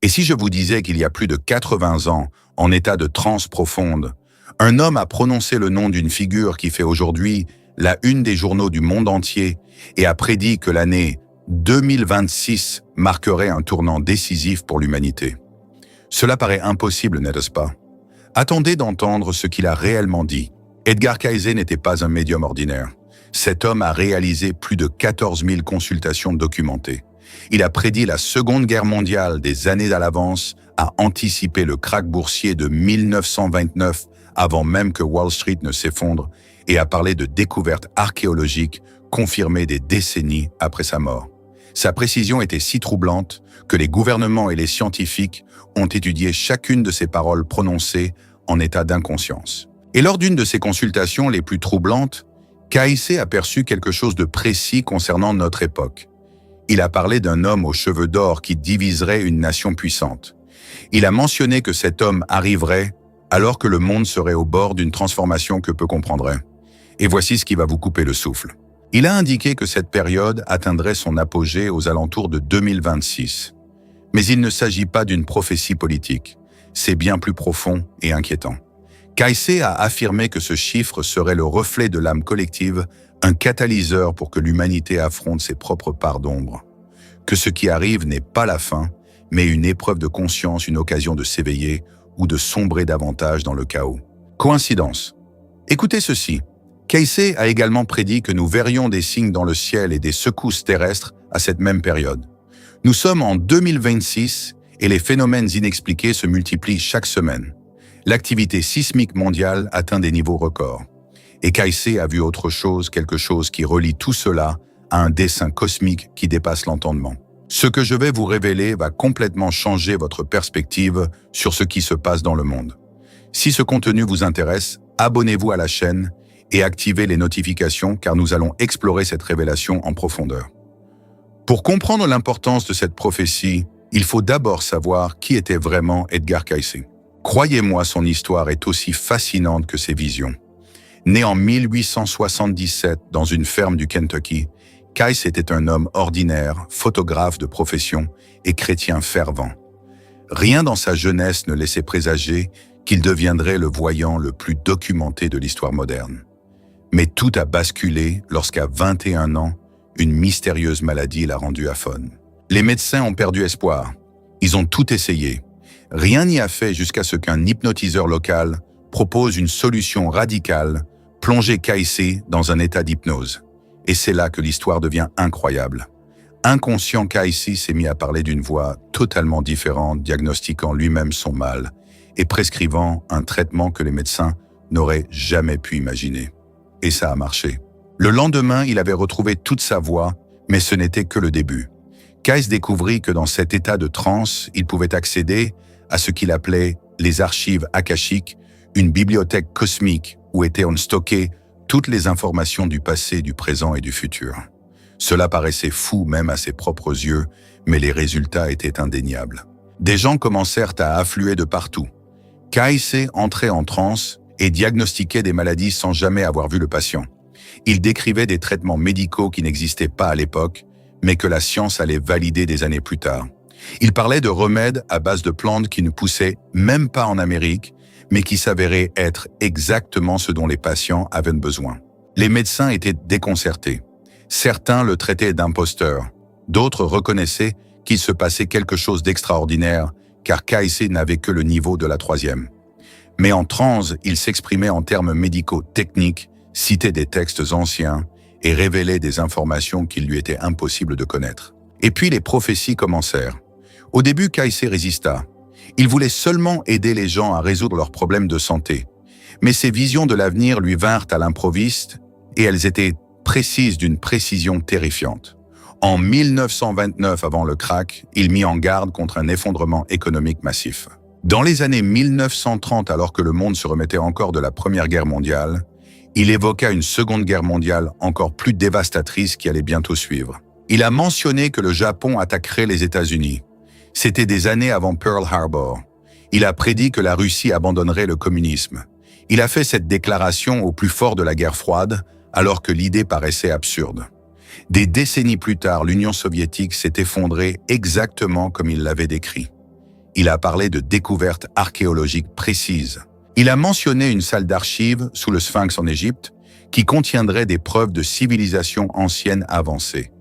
Et si je vous disais qu'il y a plus de 80 ans, en état de transe profonde, un homme a prononcé le nom d'une figure qui fait aujourd'hui la une des journaux du monde entier et a prédit que l'année 2026 marquerait un tournant décisif pour l'humanité. Cela paraît impossible, n'est-ce pas? Attendez d'entendre ce qu'il a réellement dit. Edgar Cayce n'était pas un médium ordinaire. Cet homme a réalisé plus de 14 000 consultations documentées. Il a prédit la Seconde Guerre mondiale des années à l'avance, a anticipé le krach boursier de 1929 avant même que Wall Street ne s'effondre et a parlé de découvertes archéologiques confirmées des décennies après sa mort. Sa précision était si troublante que les gouvernements et les scientifiques ont étudié chacune de ses paroles prononcées en état d'inconscience. Et lors d'une de ces consultations les plus troublantes, Cayce a perçu quelque chose de précis concernant notre époque. Il a parlé d'un homme aux cheveux d'or qui diviserait une nation puissante. Il a mentionné que cet homme arriverait alors que le monde serait au bord d'une transformation que peu comprendraient. Et voici ce qui va vous couper le souffle. Il a indiqué que cette période atteindrait son apogée aux alentours de 2026. Mais il ne s'agit pas d'une prophétie politique. C'est bien plus profond et inquiétant. Cayce a affirmé que ce chiffre serait le reflet de l'âme collective, un catalyseur pour que l'humanité affronte ses propres parts d'ombre. Que ce qui arrive n'est pas la fin, mais une épreuve de conscience, une occasion de s'éveiller ou de sombrer davantage dans le chaos. Coïncidence? Écoutez ceci. Cayce a également prédit que nous verrions des signes dans le ciel et des secousses terrestres à cette même période. Nous sommes en 2026 et les phénomènes inexpliqués se multiplient chaque semaine. L'activité sismique mondiale atteint des niveaux records. Et Cayce a vu autre chose, quelque chose qui relie tout cela à un dessein cosmique qui dépasse l'entendement. Ce que je vais vous révéler va complètement changer votre perspective sur ce qui se passe dans le monde. Si ce contenu vous intéresse, abonnez-vous à la chaîne et activez les notifications car nous allons explorer cette révélation en profondeur. Pour comprendre l'importance de cette prophétie, il faut d'abord savoir qui était vraiment Edgar Cayce. Croyez-moi, son histoire est aussi fascinante que ses visions. Né en 1877 dans une ferme du Kentucky, Cayce était un homme ordinaire, photographe de profession et chrétien fervent. Rien dans sa jeunesse ne laissait présager qu'il deviendrait le voyant le plus documenté de l'histoire moderne. Mais tout a basculé lorsqu'à 21 ans, une mystérieuse maladie l'a rendu aphone. Les médecins ont perdu espoir. Ils ont tout essayé. Rien n'y a fait jusqu'à ce qu'un hypnotiseur local propose une solution radicale, plonger Cayce dans un état d'hypnose. Et c'est là que l'histoire devient incroyable. Inconscient, Cayce s'est mis à parler d'une voix totalement différente, diagnostiquant lui-même son mal et prescrivant un traitement que les médecins n'auraient jamais pu imaginer. Et ça a marché. Le lendemain, il avait retrouvé toute sa voix, mais ce n'était que le début. Cayce découvrit que dans cet état de transe, il pouvait accéder à ce qu'il appelait les archives akashiques, une bibliothèque cosmique où étaient stockées toutes les informations du passé, du présent et du futur. Cela paraissait fou même à ses propres yeux, mais les résultats étaient indéniables. Des gens commencèrent à affluer de partout. Cayce entrait en transe et diagnostiquait des maladies sans jamais avoir vu le patient. Il décrivait des traitements médicaux qui n'existaient pas à l'époque, mais que la science allait valider des années plus tard. Il parlait de remèdes à base de plantes qui ne poussaient même pas en Amérique, mais qui s'avéraient être exactement ce dont les patients avaient besoin. Les médecins étaient déconcertés. Certains le traitaient d'imposteur. D'autres reconnaissaient qu'il se passait quelque chose d'extraordinaire, car Cayce n'avait que le niveau de la 3e. Mais en transe, il s'exprimait en termes médicaux techniques, citait des textes anciens et révélait des informations qu'il lui était impossible de connaître. Et puis les prophéties commencèrent. Au début, Cayce résista. Il voulait seulement aider les gens à résoudre leurs problèmes de santé. Mais ses visions de l'avenir lui vinrent à l'improviste et elles étaient précises d'une précision terrifiante. En 1929, avant le krach, il mit en garde contre un effondrement économique massif. Dans les années 1930, alors que le monde se remettait encore de la Première Guerre mondiale, il évoqua une Seconde Guerre mondiale encore plus dévastatrice qui allait bientôt suivre. Il a mentionné que le Japon attaquerait les États-Unis. C'était des années avant Pearl Harbor. Il a prédit que la Russie abandonnerait le communisme. Il a fait cette déclaration au plus fort de la guerre froide, alors que l'idée paraissait absurde. Des décennies plus tard, l'Union soviétique s'est effondrée exactement comme il l'avait décrit. Il a parlé de découvertes archéologiques précises. Il a mentionné une salle d'archives sous le Sphinx en Égypte qui contiendrait des preuves de civilisation ancienne avancée.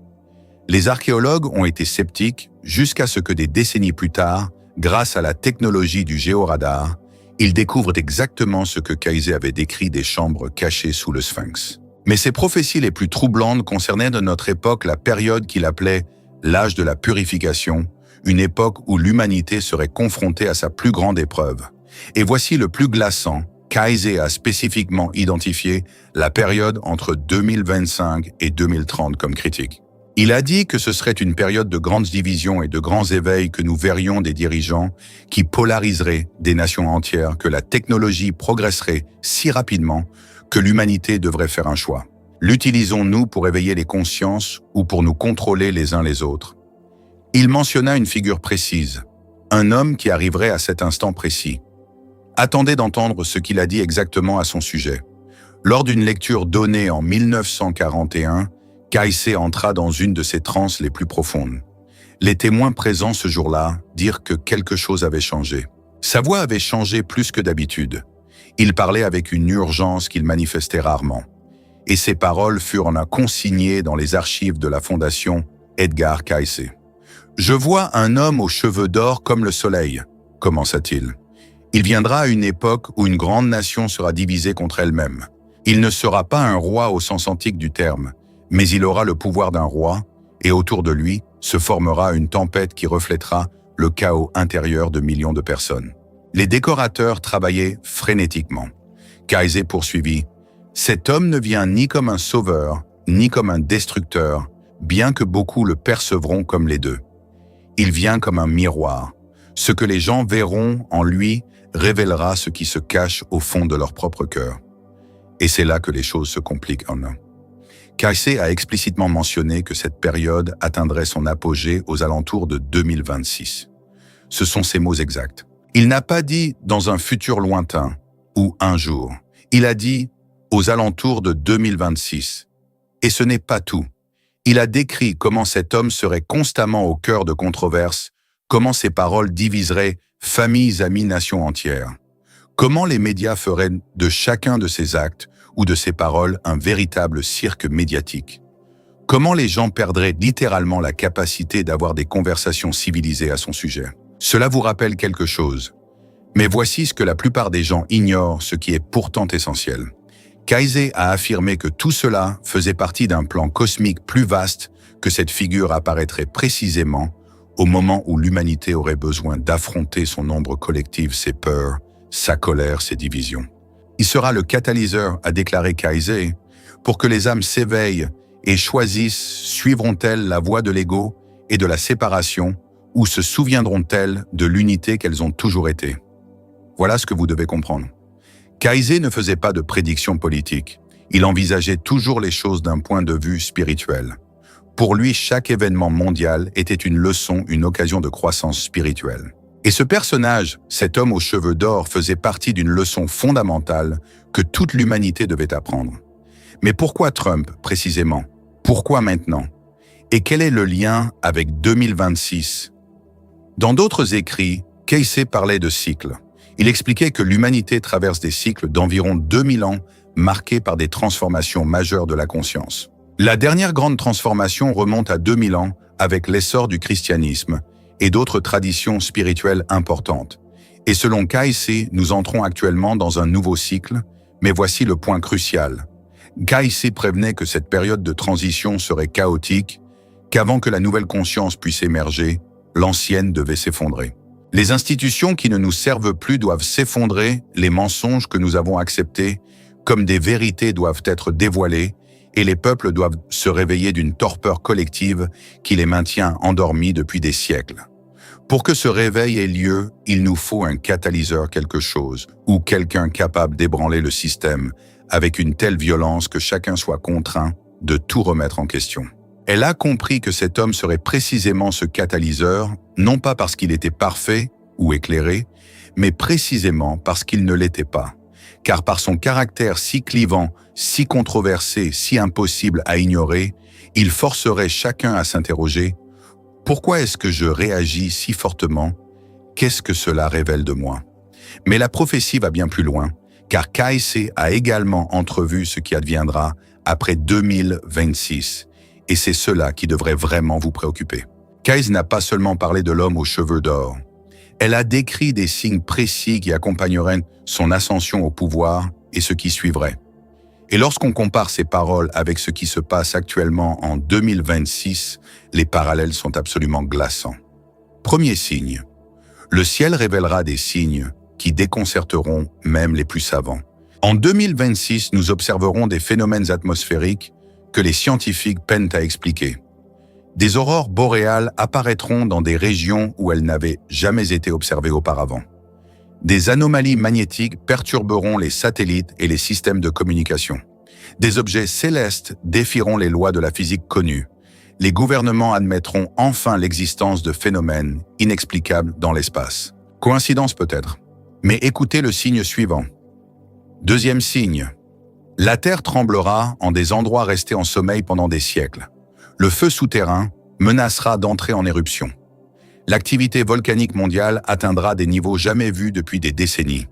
Les archéologues ont été sceptiques jusqu'à ce que des décennies plus tard, grâce à la technologie du géoradar, ils découvrent exactement ce que Kayse avait décrit des chambres cachées sous le Sphinx. Mais ses prophéties les plus troublantes concernaient de notre époque la période qu'il appelait l'âge de la purification, une époque où l'humanité serait confrontée à sa plus grande épreuve. Et voici le plus glaçant, Kayse a spécifiquement identifié la période entre 2025 et 2030 comme critique. Il a dit que ce serait une période de grandes divisions et de grands éveils que nous verrions des dirigeants qui polariseraient des nations entières, que la technologie progresserait si rapidement que l'humanité devrait faire un choix. L'utilisons-nous pour éveiller les consciences ou pour nous contrôler les uns les autres? Il mentionna une figure précise, un homme qui arriverait à cet instant précis. Attendez d'entendre ce qu'il a dit exactement à son sujet. Lors d'une lecture donnée en 1941, Kayse entra dans une de ses transes les plus profondes. Les témoins présents ce jour-là dirent que quelque chose avait changé. Sa voix avait changé plus que d'habitude. Il parlait avec une urgence qu'il manifestait rarement. Et ses paroles furent consignées dans les archives de la fondation Edgar Cayce. « Je vois un homme aux cheveux d'or comme le soleil », commença-t-il. « Il viendra à une époque où une grande nation sera divisée contre elle-même. Il ne sera pas un roi au sens antique du terme, mais il aura le pouvoir d'un roi, et autour de lui se formera une tempête qui reflètera le chaos intérieur de millions de personnes. » Les décorateurs travaillaient frénétiquement. Kayse poursuivit « Cet homme ne vient ni comme un sauveur, ni comme un destructeur, bien que beaucoup le percevront comme les deux. Il vient comme un miroir. Ce que les gens verront en lui révélera ce qui se cache au fond de leur propre cœur. » Et c'est là que les choses se compliquent en un. Kayse a explicitement mentionné que cette période atteindrait son apogée aux alentours de 2026. Ce sont ses mots exacts. Il n'a pas dit « dans un futur lointain » ou « un jour ». Il a dit « aux alentours de 2026 ». Et ce n'est pas tout. Il a décrit comment cet homme serait constamment au cœur de controverses, comment ses paroles diviseraient familles, amis, nations entières. Comment les médias feraient de chacun de ses actes ou de ses paroles un véritable cirque médiatique. Comment les gens perdraient littéralement la capacité d'avoir des conversations civilisées à son sujet. Cela vous rappelle quelque chose. Mais voici ce que la plupart des gens ignorent, ce qui est pourtant essentiel. Kayse a affirmé que tout cela faisait partie d'un plan cosmique plus vaste, que cette figure apparaîtrait précisément au moment où l'humanité aurait besoin d'affronter son ombre collective, ses peurs, sa colère, ses divisions. Il sera le catalyseur, a déclaré Kayse, pour que les âmes s'éveillent et choisissent, suivront-elles la voie de l'ego et de la séparation, ou se souviendront-elles de l'unité qu'elles ont toujours été. Voilà ce que vous devez comprendre. Kayse ne faisait pas de prédictions politiques. Il envisageait toujours les choses d'un point de vue spirituel. Pour lui, chaque événement mondial était une leçon, une occasion de croissance spirituelle. Et ce personnage, cet homme aux cheveux d'or, faisait partie d'une leçon fondamentale que toute l'humanité devait apprendre. Mais pourquoi Trump, précisément? Pourquoi maintenant? Et quel est le lien avec 2026? Dans d'autres écrits, Kayse parlait de cycles. Il expliquait que l'humanité traverse des cycles d'environ 2000 ans marqués par des transformations majeures de la conscience. La dernière grande transformation remonte à 2000 ans avec l'essor du christianisme et d'autres traditions spirituelles importantes. Et selon Kayse, nous entrons actuellement dans un nouveau cycle, mais voici le point crucial. Kayse prévenait que cette période de transition serait chaotique, qu'avant que la nouvelle conscience puisse émerger, l'ancienne devait s'effondrer. Les institutions qui ne nous servent plus doivent s'effondrer, les mensonges que nous avons acceptés comme des vérités doivent être dévoilés, et les peuples doivent se réveiller d'une torpeur collective qui les maintient endormis depuis des siècles. Pour que ce réveil ait lieu, il nous faut un catalyseur, quelque chose, ou quelqu'un capable d'ébranler le système avec une telle violence que chacun soit contraint de tout remettre en question. Elle a compris que cet homme serait précisément ce catalyseur, non pas parce qu'il était parfait ou éclairé, mais précisément parce qu'il ne l'était pas. Car par son caractère si clivant, si controversé, si impossible à ignorer, il forcerait chacun à s'interroger « Pourquoi est-ce que je réagis si fortement Qu'est-ce que cela révèle de moi? Mais la prophétie va bien plus loin, car Kaïsé a également entrevu ce qui adviendra après 2026, et c'est cela qui devrait vraiment vous préoccuper. Kaïsé n'a pas seulement parlé de l'homme aux cheveux d'or. Elle a décrit des signes précis qui accompagneraient son ascension au pouvoir et ce qui suivrait. Et lorsqu'on compare ces paroles avec ce qui se passe actuellement en 2026, les parallèles sont absolument glaçants. Premier signe. Le ciel révélera des signes qui déconcerteront même les plus savants. En 2026, nous observerons des phénomènes atmosphériques que les scientifiques peinent à expliquer. Des aurores boréales apparaîtront dans des régions où elles n'avaient jamais été observées auparavant. Des anomalies magnétiques perturberont les satellites et les systèmes de communication. Des objets célestes défieront les lois de la physique connues. Les gouvernements admettront enfin l'existence de phénomènes inexplicables dans l'espace. Coïncidence peut-être. Mais écoutez le signe suivant. Deuxième signe. La Terre tremblera en des endroits restés en sommeil pendant des siècles. Le feu souterrain menacera d'entrer en éruption. L'activité volcanique mondiale atteindra des niveaux jamais vus depuis des décennies.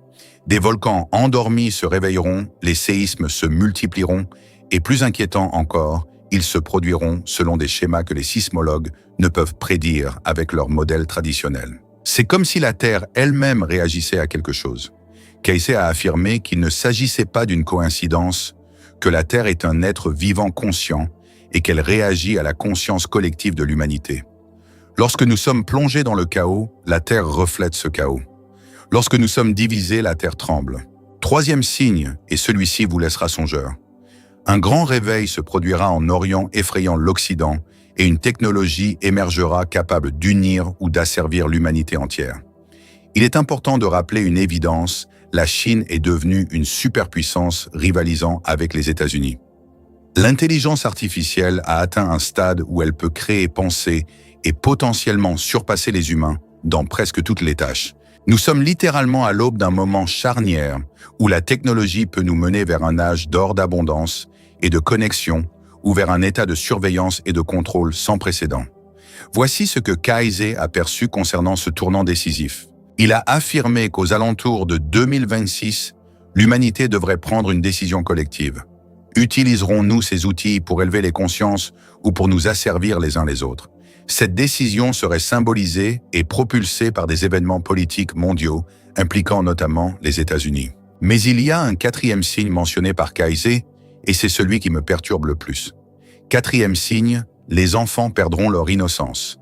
Des volcans endormis se réveilleront, les séismes se multiplieront et, plus inquiétant encore, ils se produiront selon des schémas que les sismologues ne peuvent prédire avec leurs modèles traditionnels. C'est comme si la Terre elle-même réagissait à quelque chose. Kaïsé a affirmé qu'il ne s'agissait pas d'une coïncidence, que la Terre est un être vivant conscient et qu'elle réagit à la conscience collective de l'humanité. Lorsque nous sommes plongés dans le chaos, la Terre reflète ce chaos. Lorsque nous sommes divisés, la Terre tremble. Troisième signe, et celui-ci vous laissera songeur. Un grand réveil se produira en Orient effrayant l'Occident et une technologie émergera capable d'unir ou d'asservir l'humanité entière. Il est important de rappeler une évidence, la Chine est devenue une superpuissance rivalisant avec les États-Unis. L'intelligence artificielle a atteint un stade où elle peut créer, penser et potentiellement surpasser les humains dans presque toutes les tâches. Nous sommes littéralement à l'aube d'un moment charnière où la technologie peut nous mener vers un âge d'or d'abondance et de connexion ou vers un état de surveillance et de contrôle sans précédent. Voici ce que Kaïsé a perçu concernant ce tournant décisif. Il a affirmé qu'aux alentours de 2026, l'humanité devrait prendre une décision collective. Utiliserons-nous ces outils pour élever les consciences ou pour nous asservir les uns les autres? Cette décision serait symbolisée et propulsée par des événements politiques mondiaux impliquant notamment les États-Unis. Mais il y a un quatrième signe mentionné par Kaïsé, et c'est celui qui me perturbe le plus. Quatrième signe, les enfants perdront leur innocence.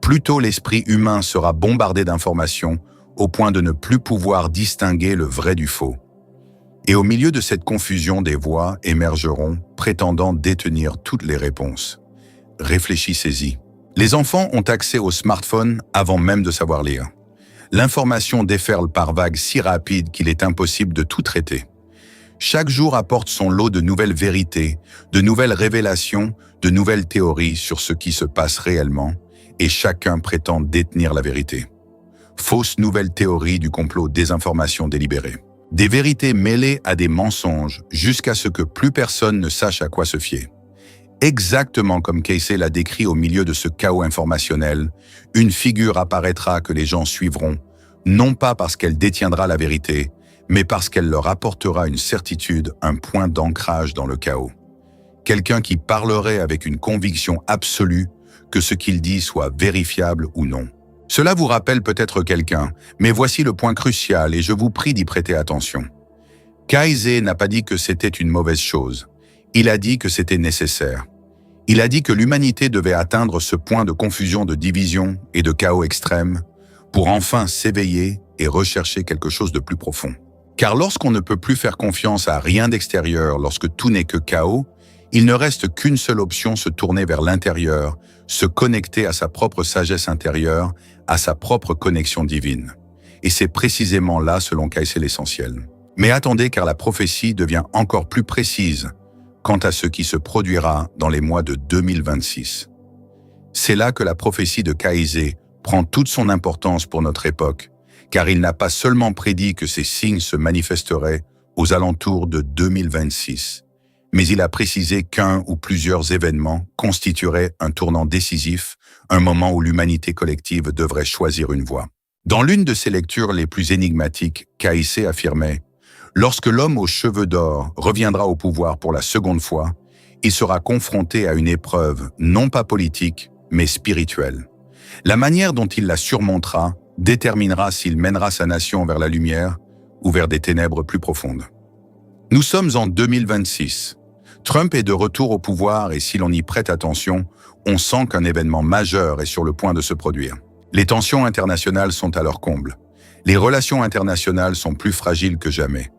Plus tôt l'esprit humain sera bombardé d'informations au point de ne plus pouvoir distinguer le vrai du faux. Et au milieu de cette confusion, des voix émergeront, prétendant détenir toutes les réponses. Réfléchissez-y. Les enfants ont accès aux smartphones avant même de savoir lire. L'information déferle par vagues si rapides qu'il est impossible de tout traiter. Chaque jour apporte son lot de nouvelles vérités, de nouvelles révélations, de nouvelles théories sur ce qui se passe réellement, et chacun prétend détenir la vérité. Fausses nouvelles théories du complot, désinformation délibérée. Des vérités mêlées à des mensonges jusqu'à ce que plus personne ne sache à quoi se fier. Exactement comme Kaïsé l'a décrit au milieu de ce chaos informationnel, une figure apparaîtra que les gens suivront, non pas parce qu'elle détiendra la vérité, mais parce qu'elle leur apportera une certitude, un point d'ancrage dans le chaos. Quelqu'un qui parlerait avec une conviction absolue que ce qu'il dit soit vérifiable ou non. Cela vous rappelle peut-être quelqu'un, mais voici le point crucial et je vous prie d'y prêter attention. Kaïsé n'a pas dit que c'était une mauvaise chose. Il a dit que c'était nécessaire. Il a dit que l'humanité devait atteindre ce point de confusion, de division et de chaos extrême pour enfin s'éveiller et rechercher quelque chose de plus profond. Car lorsqu'on ne peut plus faire confiance à rien d'extérieur, lorsque tout n'est que chaos, il ne reste qu'une seule option, se tourner vers l'intérieur, se connecter à sa propre sagesse intérieure, à sa propre connexion divine. Et c'est précisément là, selon Kaïsé, l'essentiel. Mais attendez, car la prophétie devient encore plus précise quant à ce qui se produira dans les mois de 2026. C'est là que la prophétie de Kaïsé prend toute son importance pour notre époque, car il n'a pas seulement prédit que ces signes se manifesteraient aux alentours de 2026, mais il a précisé qu'un ou plusieurs événements constitueraient un tournant décisif, un moment où l'humanité collective devrait choisir une voie. Dans l'une de ses lectures les plus énigmatiques, Kaïsé affirmait « Lorsque l'homme aux cheveux d'or reviendra au pouvoir pour la seconde fois, il sera confronté à une épreuve non pas politique, mais spirituelle. La manière dont il la surmontera déterminera s'il mènera sa nation vers la lumière ou vers des ténèbres plus profondes. » Nous sommes en 2026. Trump est de retour au pouvoir et si l'on y prête attention, on sent qu'un événement majeur est sur le point de se produire. Les tensions internationales sont à leur comble. Les relations internationales sont plus fragiles que jamais.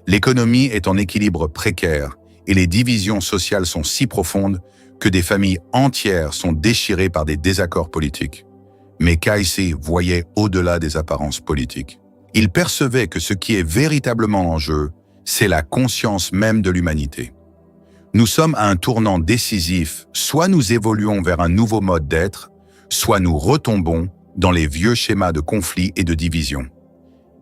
L'économie est en équilibre précaire et les divisions sociales sont si profondes que des familles entières sont déchirées par des désaccords politiques. Mais Kaïsé voyait au-delà des apparences politiques. Il percevait que ce qui est véritablement en jeu, c'est la conscience même de l'humanité. Nous sommes à un tournant décisif, soit nous évoluons vers un nouveau mode d'être, soit nous retombons dans les vieux schémas de conflit et de division.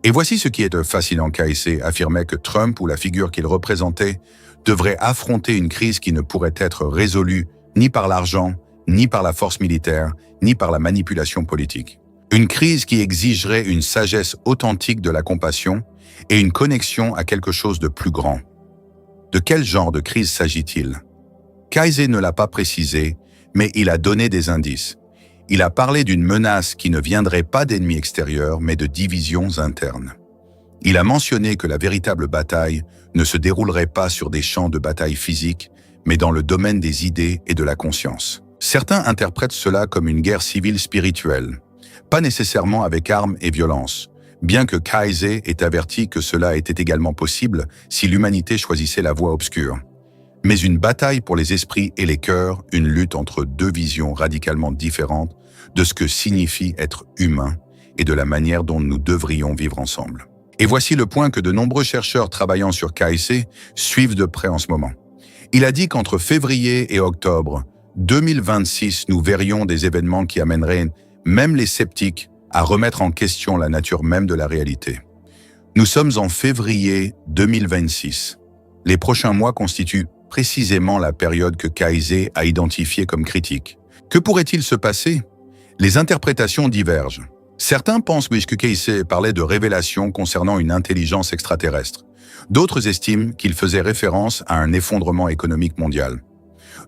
Et voici ce qui est fascinant. Kaïsé affirmait que Trump ou la figure qu'il représentait devrait affronter une crise qui ne pourrait être résolue ni par l'argent, ni par la force militaire, ni par la manipulation politique. Une crise qui exigerait une sagesse authentique de la compassion et une connexion à quelque chose de plus grand. De quel genre de crise s'agit-il? Kaïsé ne l'a pas précisé, mais il a donné des indices. Il a parlé d'une menace qui ne viendrait pas d'ennemis extérieurs, mais de divisions internes. Il a mentionné que la véritable bataille ne se déroulerait pas sur des champs de bataille physiques, mais dans le domaine des idées et de la conscience. Certains interprètent cela comme une guerre civile spirituelle, pas nécessairement avec armes et violence, bien que Kaïsé ait averti que cela était également possible si l'humanité choisissait la voie obscure. Mais une bataille pour les esprits et les cœurs, une lutte entre deux visions radicalement différentes de ce que signifie être humain et de la manière dont nous devrions vivre ensemble. Et voici le point que de nombreux chercheurs travaillant sur Kaïsé suivent de près en ce moment. Il a dit qu'entre février et octobre 2026, nous verrions des événements qui amèneraient même les sceptiques à remettre en question la nature même de la réalité. Nous sommes en février 2026. Les prochains mois constituent précisément la période que Kaïsé a identifiée comme critique. Que pourrait-il se passer? Les interprétations divergent. Certains pensent que Kaïsé parlait de révélations concernant une intelligence extraterrestre. D'autres estiment qu'il faisait référence à un effondrement économique mondial.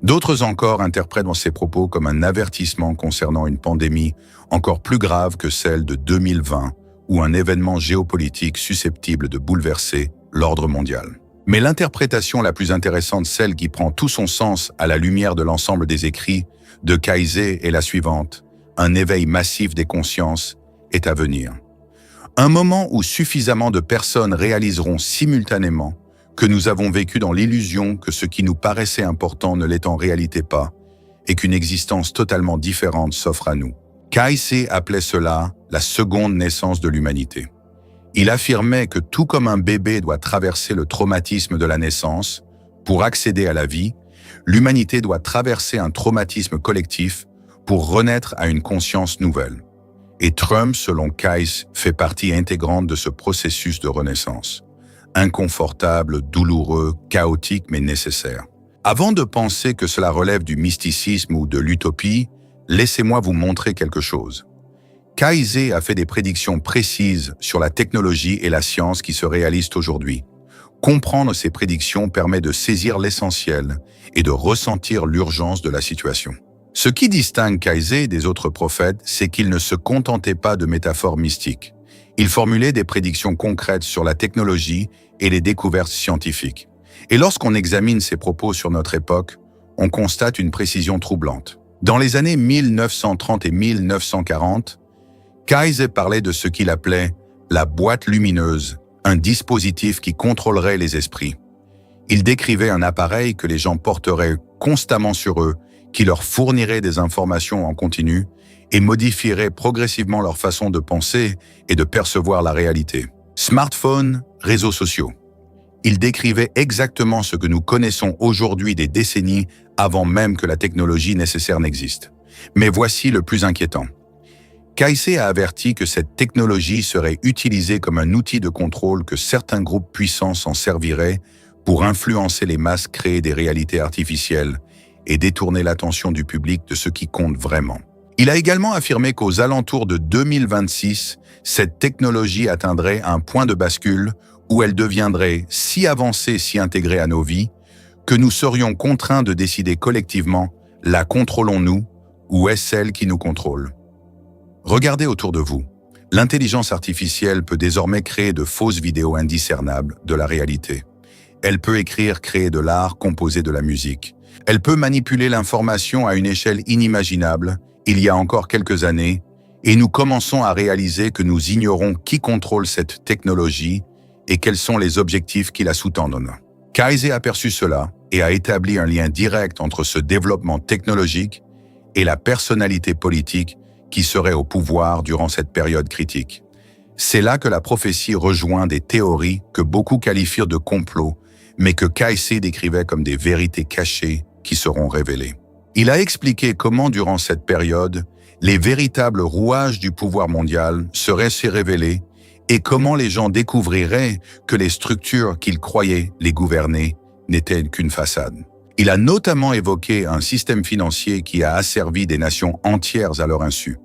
D'autres encore interprètent ses propos comme un avertissement concernant une pandémie encore plus grave que celle de 2020 ou un événement géopolitique susceptible de bouleverser l'ordre mondial. Mais l'interprétation la plus intéressante, celle qui prend tout son sens à la lumière de l'ensemble des écrits de Kaïsé, est la suivante. Un éveil massif des consciences est à venir. Un moment où suffisamment de personnes réaliseront simultanément que nous avons vécu dans l'illusion que ce qui nous paraissait important ne l'est en réalité pas et qu'une existence totalement différente s'offre à nous. Kaïsé appelait cela la seconde naissance de l'humanité. Il affirmait que tout comme un bébé doit traverser le traumatisme de la naissance pour accéder à la vie, l'humanité doit traverser un traumatisme collectif pour renaître à une conscience nouvelle. Et Trump, selon Kaïsé, fait partie intégrante de ce processus de renaissance. Inconfortable, douloureux, chaotique mais nécessaire. Avant de penser que cela relève du mysticisme ou de l'utopie, laissez-moi vous montrer quelque chose. Kaïsé a fait des prédictions précises sur la technologie et la science qui se réalisent aujourd'hui. Comprendre ces prédictions permet de saisir l'essentiel et de ressentir l'urgence de la situation. Ce qui distingue Kaïsé des autres prophètes, c'est qu'il ne se contentait pas de métaphores mystiques. Il formulait des prédictions concrètes sur la technologie et les découvertes scientifiques. Et lorsqu'on examine ses propos sur notre époque, on constate une précision troublante. Dans les années 1930 et 1940, Kaïsé parlait de ce qu'il appelait la boîte lumineuse, un dispositif qui contrôlerait les esprits. Il décrivait un appareil que les gens porteraient constamment sur eux, qui leur fournirait des informations en continu et modifierait progressivement leur façon de penser et de percevoir la réalité. Smartphones, réseaux sociaux. Il décrivait exactement ce que nous connaissons aujourd'hui des décennies avant même que la technologie nécessaire n'existe. Mais voici le plus inquiétant. Kaïsé a averti que cette technologie serait utilisée comme un outil de contrôle, que certains groupes puissants s'en serviraient pour influencer les masses, créer des réalités artificielles et détourner l'attention du public de ce qui compte vraiment. Il a également affirmé qu'aux alentours de 2026, cette technologie atteindrait un point de bascule où elle deviendrait si avancée, si intégrée à nos vies, que nous serions contraints de décider collectivement, la contrôlons-nous ou est-ce elle qui nous contrôle? Regardez autour de vous. L'intelligence artificielle peut désormais créer de fausses vidéos indiscernables de la réalité. Elle peut écrire, créer de l'art, composer de la musique. Elle peut manipuler l'information à une échelle inimaginable, il y a encore quelques années, et nous commençons à réaliser que nous ignorons qui contrôle cette technologie et quels sont les objectifs qui la sous-tendent. Kaiser a perçu cela et a établi un lien direct entre ce développement technologique et la personnalité politique qui serait au pouvoir durant cette période critique. C'est là que la prophétie rejoint des théories que beaucoup qualifient de complots, mais que Kaiser décrivait comme des vérités cachées qui seront révélées. Il a expliqué comment, durant cette période, les véritables rouages du pouvoir mondial seraient se révéler et comment les gens découvriraient que les structures qu'ils croyaient les gouverner n'étaient qu'une façade. Il a notamment évoqué un système financier qui a asservi des nations entières à leur insu.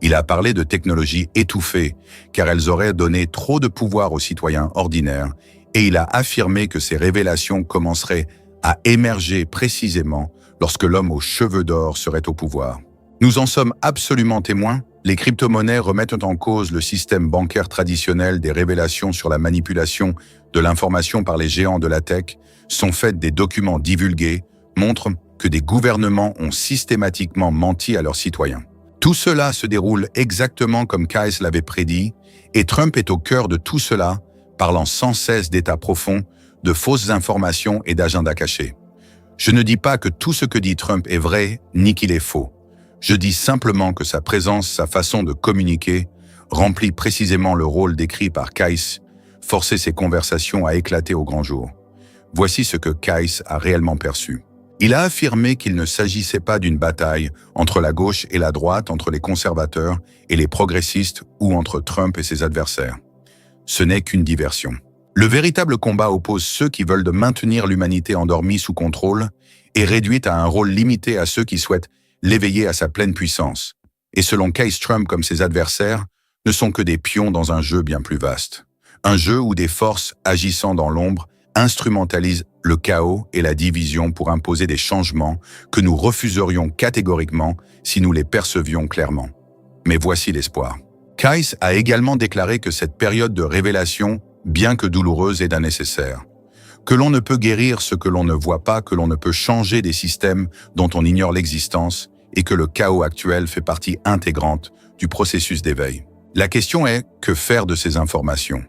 Il a parlé de technologies étouffées, car elles auraient donné trop de pouvoir aux citoyens ordinaires, et il a affirmé que ces révélations commenceraient à émerger précisément lorsque l'homme aux cheveux d'or serait au pouvoir. Nous en sommes absolument témoins. Les crypto-monnaies remettent en cause le système bancaire traditionnel. Des révélations sur la manipulation de l'information par les géants de la tech sont faites, des documents divulgués montrent que des gouvernements ont systématiquement menti à leurs citoyens. Tout cela se déroule exactement comme Kaiser l'avait prédit, et Trump est au cœur de tout cela, parlant sans cesse d'états profonds, de fausses informations et d'agendas cachés. Je ne dis pas que tout ce que dit Trump est vrai, ni qu'il est faux. Je dis simplement que sa présence, sa façon de communiquer, remplit précisément le rôle décrit par Kaiser, forcer ses conversations à éclater au grand jour. Voici ce que Kaiser a réellement perçu. Il a affirmé qu'il ne s'agissait pas d'une bataille entre la gauche et la droite, entre les conservateurs et les progressistes ou entre Trump et ses adversaires. Ce n'est qu'une diversion. Le véritable combat oppose ceux qui veulent de maintenir l'humanité endormie sous contrôle et réduite à un rôle limité à ceux qui souhaitent l'éveiller à sa pleine puissance. Et selon Kaiser, Trump comme ses adversaires ne sont que des pions dans un jeu bien plus vaste. Un jeu où des forces agissant dans l'ombre instrumentalisent le chaos et la division pour imposer des changements que nous refuserions catégoriquement si nous les percevions clairement. Mais voici l'espoir. Kaiser a également déclaré que cette période de révélation, bien que douloureuse, est nécessaire. Que l'on ne peut guérir ce que l'on ne voit pas, que l'on ne peut changer des systèmes dont on ignore l'existence et que le chaos actuel fait partie intégrante du processus d'éveil. La question est, que faire de ces informations?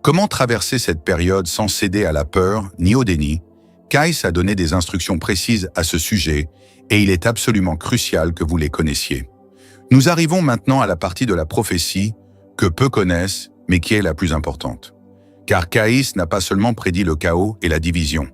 Comment traverser cette période sans céder à la peur ni au déni? Kaiser a donné des instructions précises à ce sujet et il est absolument crucial que vous les connaissiez. Nous arrivons maintenant à la partie de la prophétie que peu connaissent mais qui est la plus importante. Car Kaiser n'a pas seulement prédit le chaos et la division,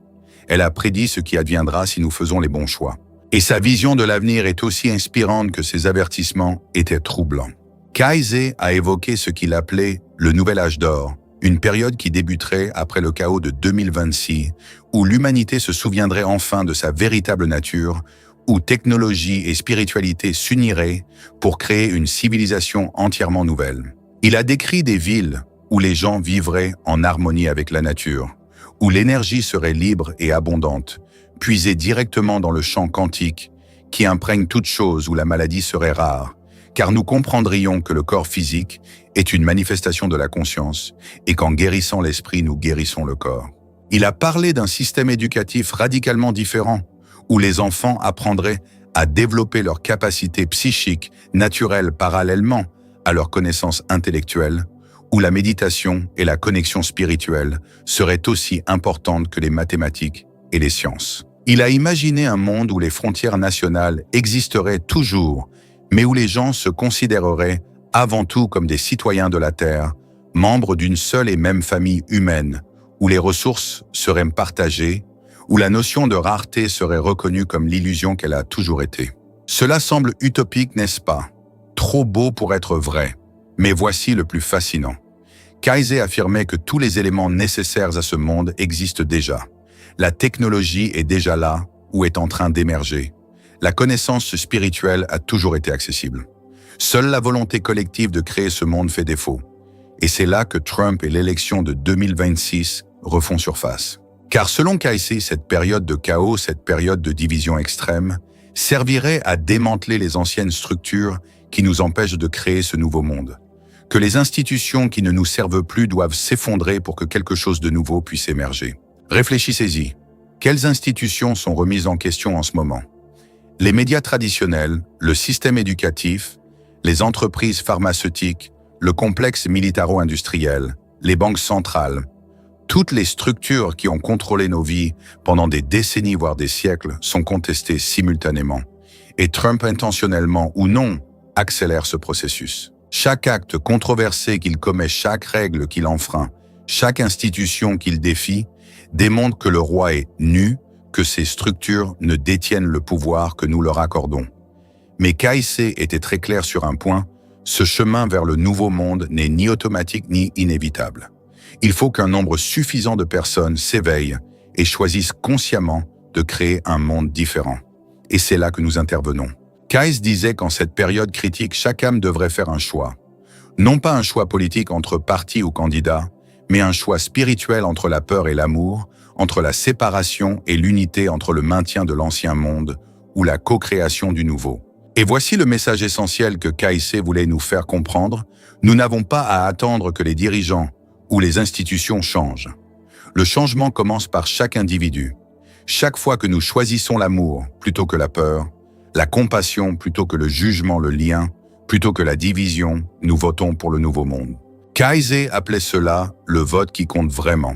elle a prédit ce qui adviendra si nous faisons les bons choix. Et sa vision de l'avenir est aussi inspirante que ses avertissements étaient troublants. Kaiser a évoqué ce qu'il appelait le nouvel âge d'or, une période qui débuterait après le chaos de 2026, où l'humanité se souviendrait enfin de sa véritable nature, où technologie et spiritualité s'uniraient pour créer une civilisation entièrement nouvelle. Il a décrit des villes où les gens vivraient en harmonie avec la nature, où l'énergie serait libre et abondante, puisée directement dans le champ quantique, qui imprègne toute chose, où la maladie serait rare, car nous comprendrions que le corps physique est une manifestation de la conscience et qu'en guérissant l'esprit, nous guérissons le corps. Il a parlé d'un système éducatif radicalement différent, où les enfants apprendraient à développer leurs capacités psychiques naturelles parallèlement à leurs connaissances intellectuelles, où la méditation et la connexion spirituelle seraient aussi importantes que les mathématiques et les sciences. Il a imaginé un monde où les frontières nationales existeraient toujours, mais où les gens se considéreraient avant tout comme des citoyens de la Terre, membres d'une seule et même famille humaine, où les ressources seraient partagées, où la notion de rareté serait reconnue comme l'illusion qu'elle a toujours été. Cela semble utopique, n'est-ce pas? Trop beau pour être vrai. Mais voici le plus fascinant. Kaiser affirmait que tous les éléments nécessaires à ce monde existent déjà. La technologie est déjà là ou est en train d'émerger. la connaissance spirituelle a toujours été accessible. Seule la volonté collective de créer ce monde fait défaut. Et c'est là que Trump et l'élection de 2026 refont surface. Car selon Casey, cette période de chaos, cette période de division extrême, servirait à démanteler les anciennes structures qui nous empêchent de créer ce nouveau monde. Que les institutions qui ne nous servent plus doivent s'effondrer pour que quelque chose de nouveau puisse émerger. Réfléchissez-y. Quelles institutions sont remises en question en ce moment? Les médias traditionnels, le système éducatif, les entreprises pharmaceutiques, le complexe militaro-industriel, les banques centrales, toutes les structures qui ont contrôlé nos vies pendant des décennies voire des siècles sont contestées simultanément. Et Trump, intentionnellement ou non, accélère ce processus. Chaque acte controversé qu'il commet, chaque règle qu'il enfreint, chaque institution qu'il défie, démontre que le roi est nu, que ces structures ne détiennent le pouvoir que nous leur accordons. Mais Casey était très clair sur un point, ce chemin vers le nouveau monde n'est ni automatique ni inévitable. Il faut qu'un nombre suffisant de personnes s'éveillent et choisissent consciemment de créer un monde différent. Et c'est là que nous intervenons. Casey disait qu'en cette période critique, chaque âme devrait faire un choix. Non pas un choix politique entre partis ou candidats, mais un choix spirituel entre la peur et l'amour, entre la séparation et l'unité, entre le maintien de l'ancien monde ou la co-création du nouveau. Et voici le message essentiel que Casey voulait nous faire comprendre. Nous n'avons pas à attendre que les dirigeants ou les institutions changent. Le changement commence par chaque individu. Chaque fois que nous choisissons l'amour plutôt que la peur, la compassion plutôt que le jugement, le lien, plutôt que la division, nous votons pour le nouveau monde. Casey appelait cela le vote qui compte vraiment.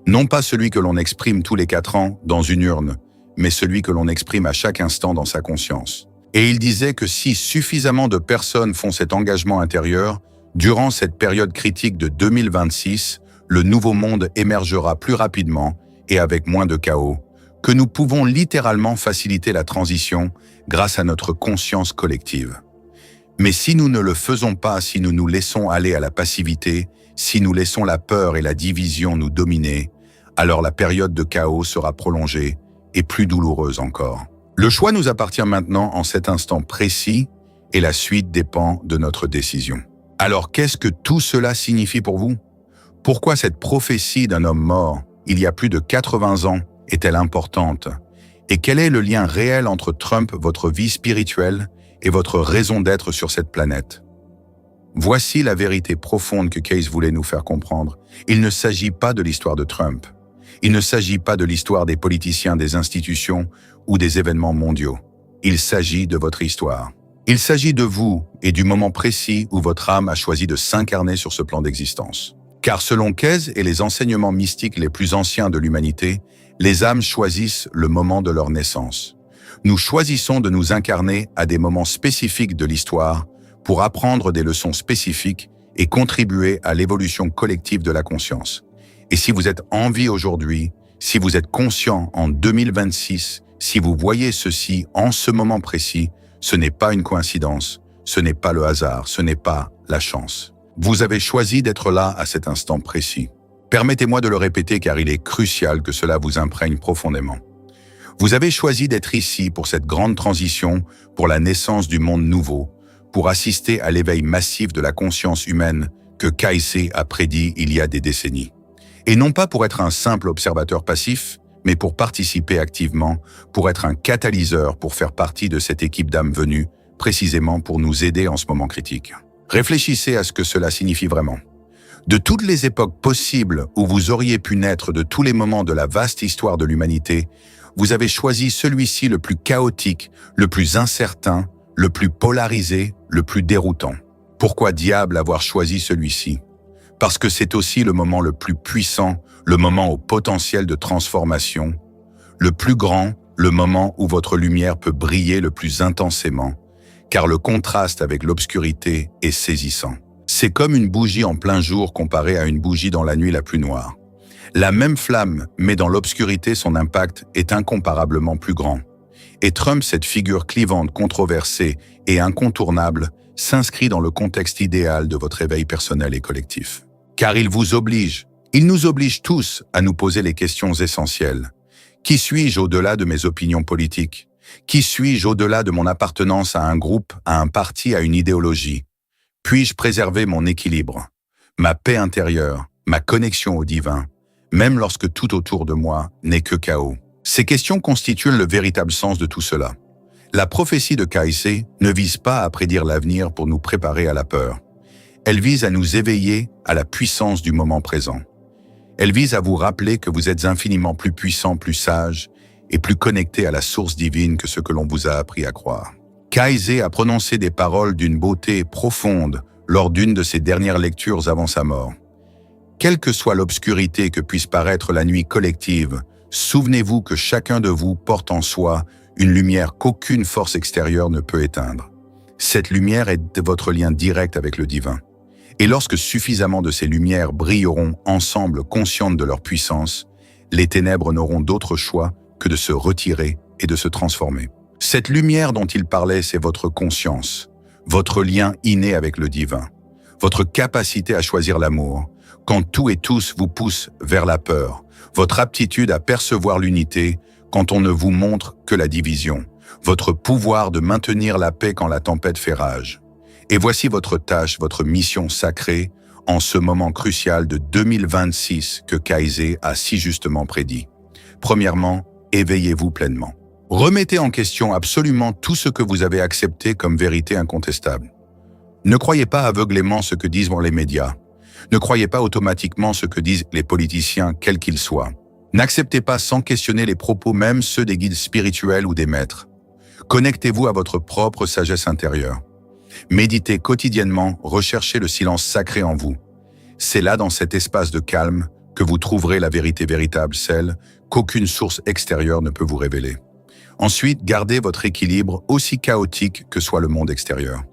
Non pas celui que l'on exprime tous les 4 ans dans une urne, mais celui que l'on exprime à chaque instant dans sa conscience. Et il disait que si suffisamment de personnes font cet engagement intérieur, durant cette période critique de 2026, le nouveau monde émergera plus rapidement et avec moins de chaos, que nous pouvons littéralement faciliter la transition grâce à notre conscience collective. Mais si nous ne le faisons pas, si nous nous laissons aller à la passivité, si nous laissons la peur et la division nous dominer, alors la période de chaos sera prolongée et plus douloureuse encore. Le choix nous appartient maintenant en cet instant précis et la suite dépend de notre décision. Alors qu'est-ce que tout cela signifie pour vous? Pourquoi cette prophétie d'un homme mort, il y a plus de 80 ans, est-elle importante? Et quel est le lien réel entre Trump, votre vie spirituelle, et votre raison d'être sur cette planète? Voici la vérité profonde que Casey voulait nous faire comprendre. Il ne s'agit pas de l'histoire de Trump. Il ne s'agit pas de l'histoire des politiciens, des institutions ou des événements mondiaux. Il s'agit de votre histoire. Il s'agit de vous et du moment précis où votre âme a choisi de s'incarner sur ce plan d'existence. Car selon Casey et les enseignements mystiques les plus anciens de l'humanité, les âmes choisissent le moment de leur naissance. Nous choisissons de nous incarner à des moments spécifiques de l'histoire pour apprendre des leçons spécifiques et contribuer à l'évolution collective de la conscience. Et si vous êtes en vie aujourd'hui, si vous êtes conscient en 2026, si vous voyez ceci en ce moment précis, ce n'est pas une coïncidence, ce n'est pas le hasard, ce n'est pas la chance. Vous avez choisi d'être là à cet instant précis. Permettez-moi de le répéter car il est crucial que cela vous imprègne profondément. Vous avez choisi d'être ici pour cette grande transition, pour la naissance du monde nouveau, pour assister à l'éveil massif de la conscience humaine que Casey a prédit il y a des décennies. Et non pas pour être un simple observateur passif, mais pour participer activement, pour être un catalyseur, pour faire partie de cette équipe d'âmes venues, précisément pour nous aider en ce moment critique. Réfléchissez à ce que cela signifie vraiment. De toutes les époques possibles où vous auriez pu naître, de tous les moments de la vaste histoire de l'humanité, vous avez choisi celui-ci le plus chaotique, le plus incertain, le plus polarisé, le plus déroutant. Pourquoi diable avoir choisi celui-ci? Parce que c'est aussi le moment le plus puissant, le moment au potentiel de transformation, le plus grand, le moment où votre lumière peut briller le plus intensément, car le contraste avec l'obscurité est saisissant. C'est comme une bougie en plein jour comparée à une bougie dans la nuit la plus noire. La même flamme, mais dans l'obscurité, son impact est incomparablement plus grand. Et Trump, cette figure clivante, controversée et incontournable, s'inscrit dans le contexte idéal de votre éveil personnel et collectif. Car il vous oblige, il nous oblige tous à nous poser les questions essentielles. Qui suis-je au-delà de mes opinions politiques? Qui suis-je au-delà de mon appartenance à un groupe, à un parti, à une idéologie? Puis-je préserver mon équilibre, ma paix intérieure, ma connexion au divin, même lorsque tout autour de moi n'est que chaos? Ces questions constituent le véritable sens de tout cela. La prophétie de Kaizen ne vise pas à prédire l'avenir pour nous préparer à la peur. Elle vise à nous éveiller à la puissance du moment présent. Elle vise à vous rappeler que vous êtes infiniment plus puissant, plus sage et plus connecté à la source divine que ce que l'on vous a appris à croire. Kaizen a prononcé des paroles d'une beauté profonde lors d'une de ses dernières lectures avant sa mort. Quelle que soit l'obscurité que puisse paraître la nuit collective, souvenez-vous que chacun de vous porte en soi une lumière qu'aucune force extérieure ne peut éteindre. Cette lumière est votre lien direct avec le divin. Et lorsque suffisamment de ces lumières brilleront ensemble conscientes de leur puissance, les ténèbres n'auront d'autre choix que de se retirer et de se transformer. Cette lumière dont il parlait, c'est votre conscience, votre lien inné avec le divin, votre capacité à choisir l'amour, quand tout et tous vous poussent vers la peur, votre aptitude à percevoir l'unité quand on ne vous montre que la division, votre pouvoir de maintenir la paix quand la tempête fait rage. Et voici votre tâche, votre mission sacrée en ce moment crucial de 2026 que Kaizen a si justement prédit. Premièrement, éveillez-vous pleinement. Remettez en question absolument tout ce que vous avez accepté comme vérité incontestable. Ne croyez pas aveuglément ce que disent les médias. Ne croyez pas automatiquement ce que disent les politiciens, quels qu'ils soient. N'acceptez pas sans questionner les propos, même ceux des guides spirituels ou des maîtres. Connectez-vous à votre propre sagesse intérieure. Méditez quotidiennement, recherchez le silence sacré en vous. C'est là, dans cet espace de calme, que vous trouverez la vérité véritable, celle qu'aucune source extérieure ne peut vous révéler. Ensuite, gardez votre équilibre, aussi chaotique que soit le monde extérieur.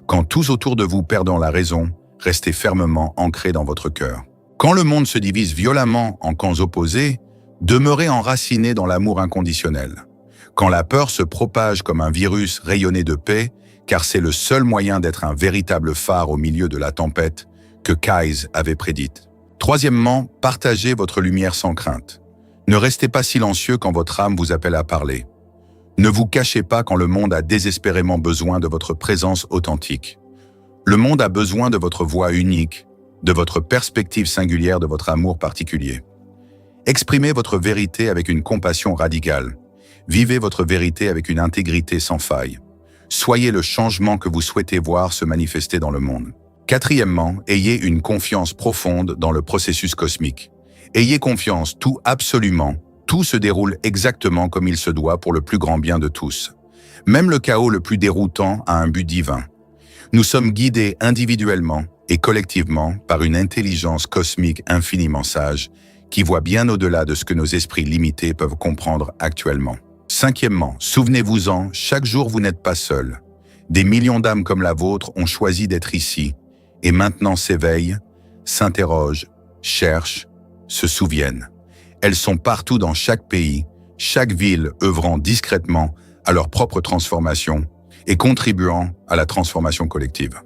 Quand tous autour de vous perdent la raison, restez fermement ancré dans votre cœur. Quand le monde se divise violemment en camps opposés, demeurez enraciné dans l'amour inconditionnel. Quand la peur se propage comme un virus rayonné de paix, car c'est le seul moyen d'être un véritable phare au milieu de la tempête que Kaizen avait prédite. Troisièmement, partagez votre lumière sans crainte. Ne restez pas silencieux quand votre âme vous appelle à parler. Ne vous cachez pas quand le monde a désespérément besoin de votre présence authentique. Le monde a besoin de votre voix unique, de votre perspective singulière, de votre amour particulier. Exprimez votre vérité avec une compassion radicale. Vivez votre vérité avec une intégrité sans faille. Soyez le changement que vous souhaitez voir se manifester dans le monde. Quatrièmement, ayez une confiance profonde dans le processus cosmique. Ayez confiance, absolument, tout se déroule exactement comme il se doit pour le plus grand bien de tous. Même le chaos le plus déroutant a un but divin. Nous sommes guidés individuellement et collectivement par une intelligence cosmique infiniment sage qui voit bien au-delà de ce que nos esprits limités peuvent comprendre actuellement. Cinquièmement, souvenez-vous-en, chaque jour vous n'êtes pas seul. Des millions d'âmes comme la vôtre ont choisi d'être ici et maintenant s'éveillent, s'interrogent, cherchent, se souviennent. Elles sont partout dans chaque pays, chaque ville œuvrant discrètement à leur propre transformation et contribuant à la transformation collective.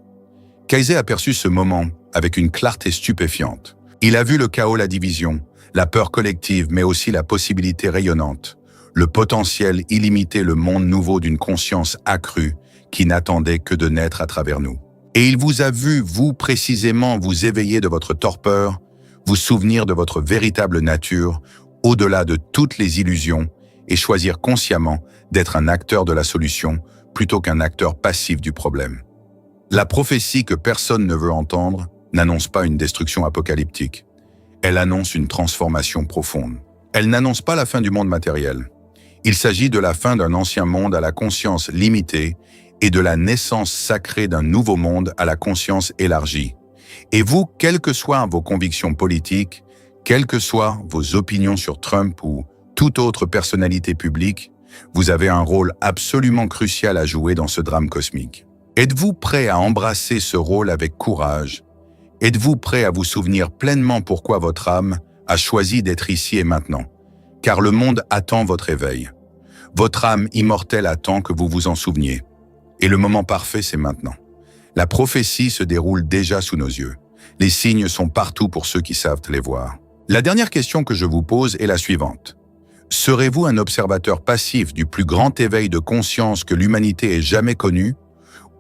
Kaizen a perçu ce moment avec une clarté stupéfiante. Il a vu le chaos, la division, la peur collective, mais aussi la possibilité rayonnante, le potentiel illimité, le monde nouveau d'une conscience accrue qui n'attendait que de naître à travers nous. Et il vous a vu, vous précisément, vous éveiller de votre torpeur, vous souvenir de votre véritable nature, au-delà de toutes les illusions, et choisir consciemment d'être un acteur de la solution plutôt qu'un acteur passif du problème. La prophétie que personne ne veut entendre n'annonce pas une destruction apocalyptique. Elle annonce une transformation profonde. Elle n'annonce pas la fin du monde matériel. Il s'agit de la fin d'un ancien monde à la conscience limitée et de la naissance sacrée d'un nouveau monde à la conscience élargie. Et vous, quelles que soient vos convictions politiques, quelles que soient vos opinions sur Trump ou toute autre personnalité publique, vous avez un rôle absolument crucial à jouer dans ce drame cosmique. Êtes-vous prêt à embrasser ce rôle avec courage? Êtes-vous prêt à vous souvenir pleinement pourquoi votre âme a choisi d'être ici et maintenant? Car le monde attend votre éveil. Votre âme immortelle attend que vous vous en souveniez. Et le moment parfait, c'est maintenant. La prophétie se déroule déjà sous nos yeux. Les signes sont partout pour ceux qui savent les voir. La dernière question que je vous pose est la suivante. Serez-vous un observateur passif du plus grand éveil de conscience que l'humanité ait jamais connu,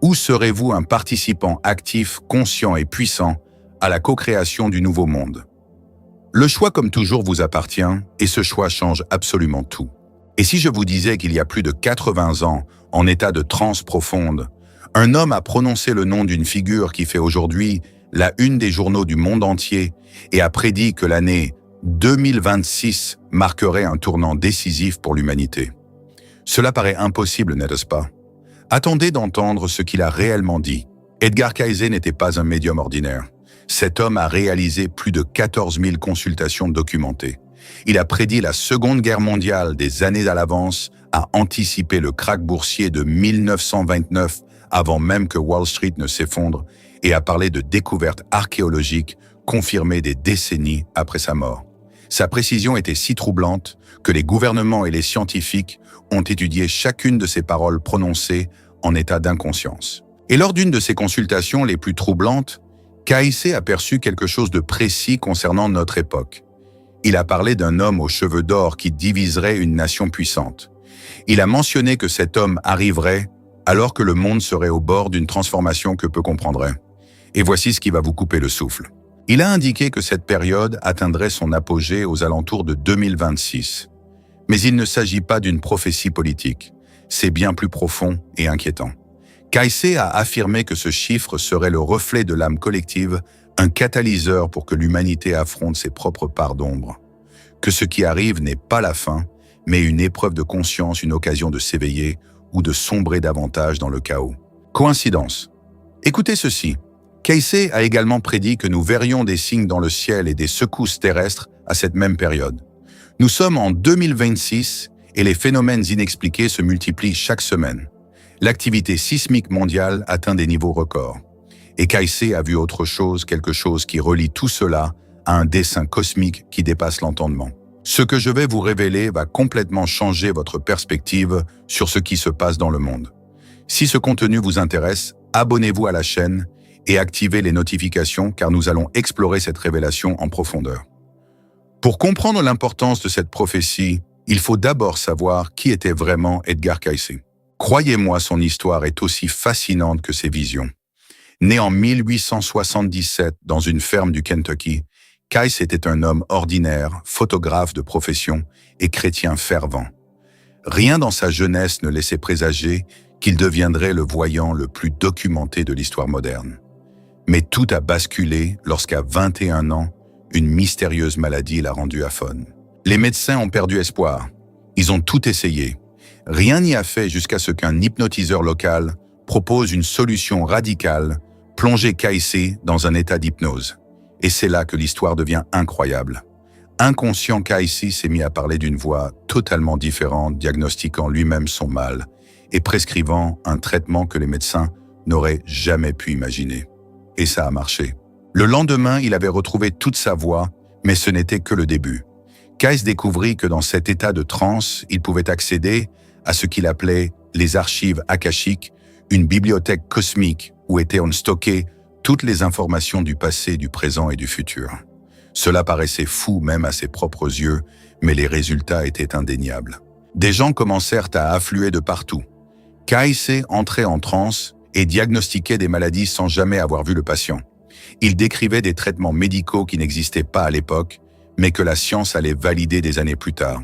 ou serez-vous un participant actif, conscient et puissant à la co-création du nouveau monde? Le choix, comme toujours, vous appartient, et ce choix change absolument tout. Et si je vous disais qu'il y a plus de 80 ans, en état de transe profonde, un homme a prononcé le nom d'une figure qui fait aujourd'hui la une des journaux du monde entier et a prédit que l'année 2026 marquerait un tournant décisif pour l'humanité? Cela paraît impossible, n'est-ce pas? Attendez d'entendre ce qu'il a réellement dit. Edgar Cayce n'était pas un médium ordinaire. Cet homme a réalisé plus de 14 000 consultations documentées. Il a prédit la Seconde Guerre mondiale des années à l'avance, a anticipé le krach boursier de 1929 avant même que Wall Street ne s'effondre et a parlé de découvertes archéologiques confirmées des décennies après sa mort. Sa précision était si troublante que les gouvernements et les scientifiques ont étudié chacune de ses paroles prononcées en état d'inconscience. Et lors d'une de ces consultations les plus troublantes, Cayce a perçu quelque chose de précis concernant notre époque. Il a parlé d'un homme aux cheveux d'or qui diviserait une nation puissante. Il a mentionné que cet homme arriverait alors que le monde serait au bord d'une transformation que peu comprendraient. Et voici ce qui va vous couper le souffle. Il a indiqué que cette période atteindrait son apogée aux alentours de 2026. Mais il ne s'agit pas d'une prophétie politique. C'est bien plus profond et inquiétant. Cayce a affirmé que ce chiffre serait le reflet de l'âme collective, un catalyseur pour que l'humanité affronte ses propres parts d'ombre. Que ce qui arrive n'est pas la fin, mais une épreuve de conscience, une occasion de s'éveiller ou de sombrer davantage dans le chaos. Coïncidence? Écoutez ceci. Cayce a également prédit que nous verrions des signes dans le ciel et des secousses terrestres à cette même période. Nous sommes en 2026 et les phénomènes inexpliqués se multiplient chaque semaine. L'activité sismique mondiale atteint des niveaux records. Et Cayce a vu autre chose, quelque chose qui relie tout cela à un dessein cosmique qui dépasse l'entendement. Ce que je vais vous révéler va complètement changer votre perspective sur ce qui se passe dans le monde. Si ce contenu vous intéresse, abonnez-vous à la chaîne et activez les notifications car nous allons explorer cette révélation en profondeur. Pour comprendre l'importance de cette prophétie, il faut d'abord savoir qui était vraiment Edgar Cayce. Croyez-moi, son histoire est aussi fascinante que ses visions. Né en 1877 dans une ferme du Kentucky, Cayce était un homme ordinaire, photographe de profession et chrétien fervent. Rien dans sa jeunesse ne laissait présager qu'il deviendrait le voyant le plus documenté de l'histoire moderne. Mais tout a basculé lorsqu'à 21 ans, une mystérieuse maladie l'a rendu aphone. Les médecins ont perdu espoir. Ils ont tout essayé. Rien n'y a fait jusqu'à ce qu'un hypnotiseur local propose une solution radicale, plonger Cayce dans un état d'hypnose. Et c'est là que l'histoire devient incroyable. Inconscient, Cayce s'est mis à parler d'une voix totalement différente, diagnostiquant lui-même son mal et prescrivant un traitement que les médecins n'auraient jamais pu imaginer. Et ça a marché. Le lendemain, il avait retrouvé toute sa voix, mais ce n'était que le début. Cayce découvrit que dans cet état de transe, il pouvait accéder à ce qu'il appelait les archives akashiques, une bibliothèque cosmique où étaient stockées toutes les informations du passé, du présent et du futur. Cela paraissait fou même à ses propres yeux, mais les résultats étaient indéniables. Des gens commencèrent à affluer de partout. Cayce entrait en transe et diagnostiquait des maladies sans jamais avoir vu le patient. Il décrivait des traitements médicaux qui n'existaient pas à l'époque, mais que la science allait valider des années plus tard.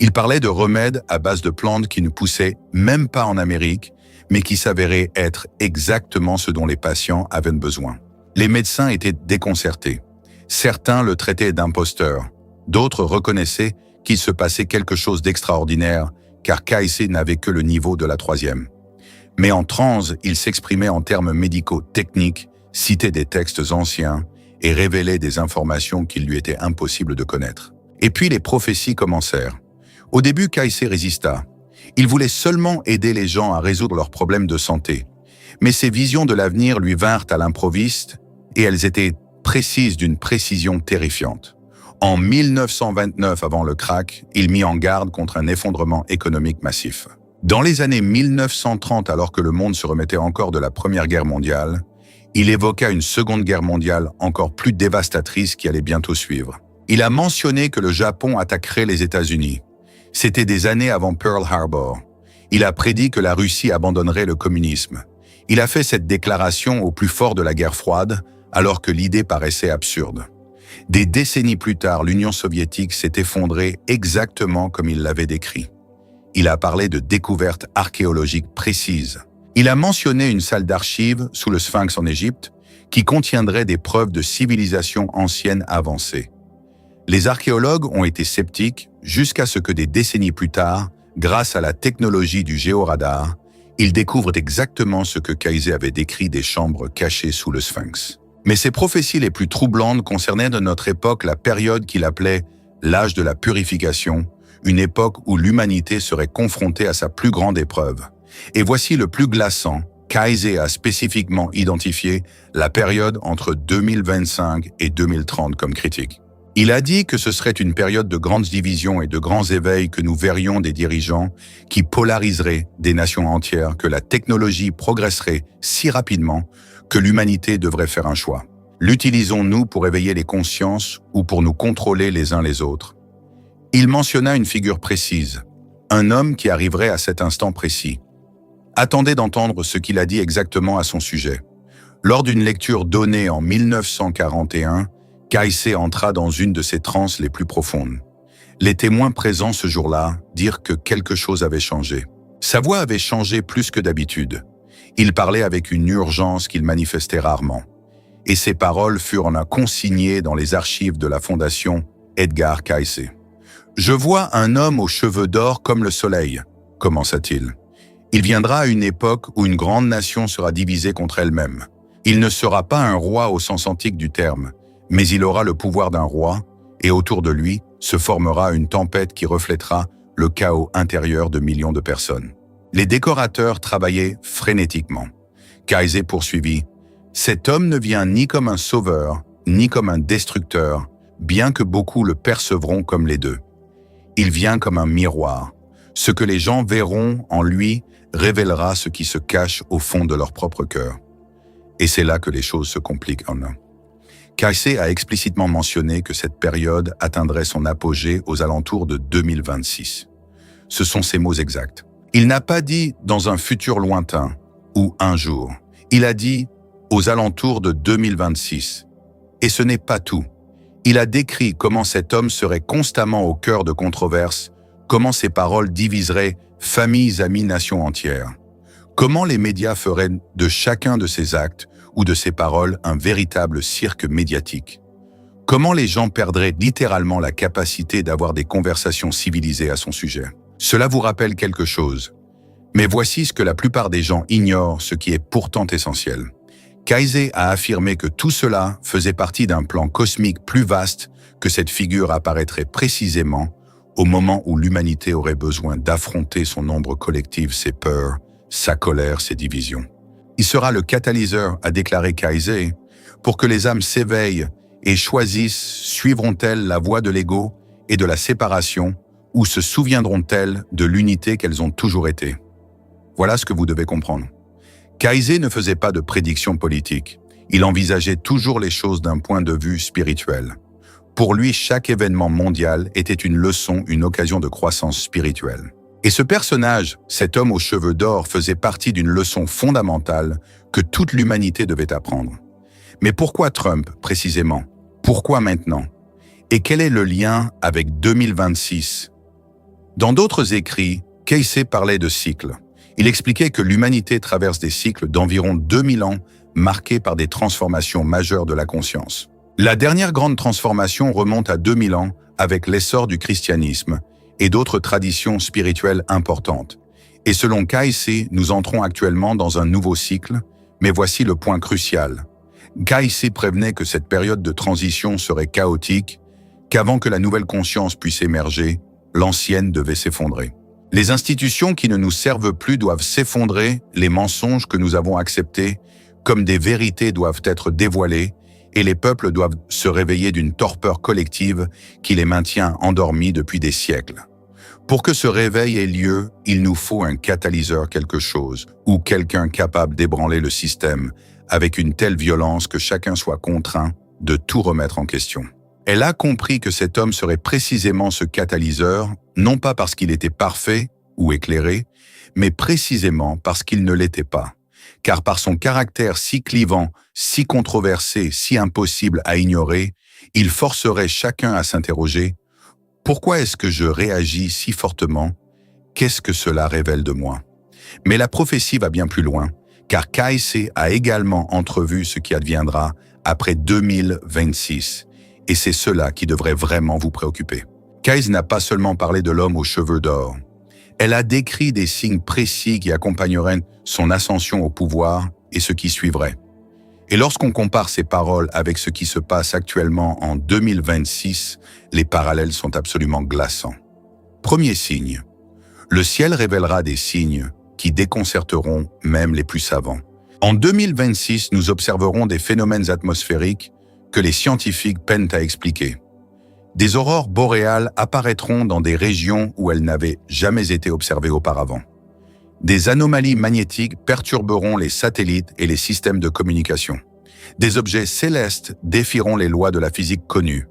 Il parlait de remèdes à base de plantes qui ne poussaient même pas en Amérique, mais qui s'avéraient être exactement ce dont les patients avaient besoin. Les médecins étaient déconcertés. Certains le traitaient d'imposteur. D'autres reconnaissaient qu'il se passait quelque chose d'extraordinaire, car Cayce n'avait que le niveau de la 3e. Mais en transe, il s'exprimait en termes médicaux techniques, citait des textes anciens et révélait des informations qu'il lui était impossible de connaître. Et puis les prophéties commencèrent. Au début, Cayce résista. Il voulait seulement aider les gens à résoudre leurs problèmes de santé. Mais ses visions de l'avenir lui vinrent à l'improviste et elles étaient précises d'une précision terrifiante. En 1929, avant le krach, il mit en garde contre un effondrement économique massif. Dans les années 1930, alors que le monde se remettait encore de la Première Guerre mondiale, il évoqua une Seconde Guerre mondiale encore plus dévastatrice qui allait bientôt suivre. Il a mentionné que le Japon attaquerait les États-Unis. C'était des années avant Pearl Harbor. Il a prédit que la Russie abandonnerait le communisme. Il a fait cette déclaration au plus fort de la guerre froide, alors que l'idée paraissait absurde. Des décennies plus tard, l'Union soviétique s'est effondrée exactement comme il l'avait décrit. Il a parlé de découvertes archéologiques précises. Il a mentionné une salle d'archives sous le Sphinx en Égypte qui contiendrait des preuves de civilisation ancienne avancée. Les archéologues ont été sceptiques jusqu'à ce que des décennies plus tard, grâce à la technologie du géoradar, ils découvrent exactement ce que Kayse avait décrit des chambres cachées sous le Sphinx. Mais ces prophéties les plus troublantes concernaient de notre époque la période qu'il appelait l'âge de la purification, une époque où l'humanité serait confrontée à sa plus grande épreuve. Et voici le plus glaçant. Kayse a spécifiquement identifié la période entre 2025 et 2030 comme critique. Il a dit que ce serait une période de grandes divisions et de grands éveils que nous verrions des dirigeants qui polariseraient des nations entières, que la technologie progresserait si rapidement que l'humanité devrait faire un choix. L'utilisons-nous pour éveiller les consciences ou pour nous contrôler les uns les autres? Il mentionna une figure précise, un homme qui arriverait à cet instant précis. Attendez d'entendre ce qu'il a dit exactement à son sujet. Lors d'une lecture donnée en 1941, Kayse entra dans une de ses transes les plus profondes. Les témoins présents ce jour-là dirent que quelque chose avait changé. Sa voix avait changé plus que d'habitude. Il parlait avec une urgence qu'il manifestait rarement. Et ses paroles furent consignées dans les archives de la fondation Edgar Cayce. « Je vois un homme aux cheveux d'or comme le soleil », commença-t-il. « Il viendra à une époque où une grande nation sera divisée contre elle-même. Il ne sera pas un roi au sens antique du terme, mais il aura le pouvoir d'un roi, et autour de lui se formera une tempête qui reflètera le chaos intérieur de millions de personnes. » Les décorateurs travaillaient frénétiquement. Kayse poursuivit « Cet homme ne vient ni comme un sauveur, ni comme un destructeur, bien que beaucoup le percevront comme les deux. Il vient comme un miroir. Ce que les gens verront en lui révélera ce qui se cache au fond de leur propre cœur. » Et c'est là que les choses se compliquent en un. Kayse a explicitement mentionné que cette période atteindrait son apogée aux alentours de 2026. Ce sont ses mots exacts. Il n'a pas dit « dans un futur lointain » ou « un jour ». Il a dit « aux alentours de 2026 ». Et ce n'est pas tout. Il a décrit comment cet homme serait constamment au cœur de controverses, comment ses paroles diviseraient familles, amis, nations entières. Comment les médias feraient de chacun de ses actes ou de ses paroles un véritable cirque médiatique. Comment les gens perdraient littéralement la capacité d'avoir des conversations civilisées à son sujet. Cela vous rappelle quelque chose. Mais voici ce que la plupart des gens ignorent, ce qui est pourtant essentiel. Kayse a affirmé que tout cela faisait partie d'un plan cosmique plus vaste, que cette figure apparaîtrait précisément au moment où l'humanité aurait besoin d'affronter son ombre collective, ses peurs, sa colère, ses divisions. Il sera le catalyseur, a déclaré Kayse, pour que les âmes s'éveillent et choisissent, suivront-elles la voie de l'ego et de la séparation, ou se souviendront-elles de l'unité qu'elles ont toujours été. Voilà ce que vous devez comprendre. Kayse ne faisait pas de prédictions politiques. Il envisageait toujours les choses d'un point de vue spirituel. Pour lui, chaque événement mondial était une leçon, une occasion de croissance spirituelle. Et ce personnage, cet homme aux cheveux d'or, faisait partie d'une leçon fondamentale que toute l'humanité devait apprendre. Mais pourquoi Trump, précisément? Pourquoi maintenant? Et quel est le lien avec 2026? Dans d'autres écrits, Kayse parlait de cycles. Il expliquait que l'humanité traverse des cycles d'environ 2000 ans marqués par des transformations majeures de la conscience. La dernière grande transformation remonte à 2000 ans avec l'essor du christianisme et d'autres traditions spirituelles importantes. Et selon Kayse, nous entrons actuellement dans un nouveau cycle, mais voici le point crucial. Kayse prévenait que cette période de transition serait chaotique, qu'avant que la nouvelle conscience puisse émerger, l'ancienne devait s'effondrer. Les institutions qui ne nous servent plus doivent s'effondrer, les mensonges que nous avons acceptés comme des vérités doivent être dévoilés, et les peuples doivent se réveiller d'une torpeur collective qui les maintient endormis depuis des siècles. Pour que ce réveil ait lieu, il nous faut un catalyseur, quelque chose, ou quelqu'un capable d'ébranler le système avec une telle violence que chacun soit contraint de tout remettre en question. Elle a compris que cet homme serait précisément ce catalyseur, non pas parce qu'il était parfait ou éclairé, mais précisément parce qu'il ne l'était pas. Car par son caractère si clivant, si controversé, si impossible à ignorer, il forcerait chacun à s'interroger « Pourquoi est-ce que je réagis si fortement ? Qu'est-ce que cela révèle de moi ?» Mais la prophétie va bien plus loin, car Kaïsé a également entrevu ce qui adviendra après 2026. Et c'est cela qui devrait vraiment vous préoccuper. Kaïsé n'a pas seulement parlé de l'homme aux cheveux d'or. Elle a décrit des signes précis qui accompagneraient son ascension au pouvoir et ce qui suivrait. Et lorsqu'on compare ces paroles avec ce qui se passe actuellement en 2026, les parallèles sont absolument glaçants. Premier signe. Le ciel révélera des signes qui déconcerteront même les plus savants. En 2026, nous observerons des phénomènes atmosphériques que les scientifiques peinent à expliquer. Des aurores boréales apparaîtront dans des régions où elles n'avaient jamais été observées auparavant. Des anomalies magnétiques perturberont les satellites et les systèmes de communication. Des objets célestes défieront les lois de la physique connues.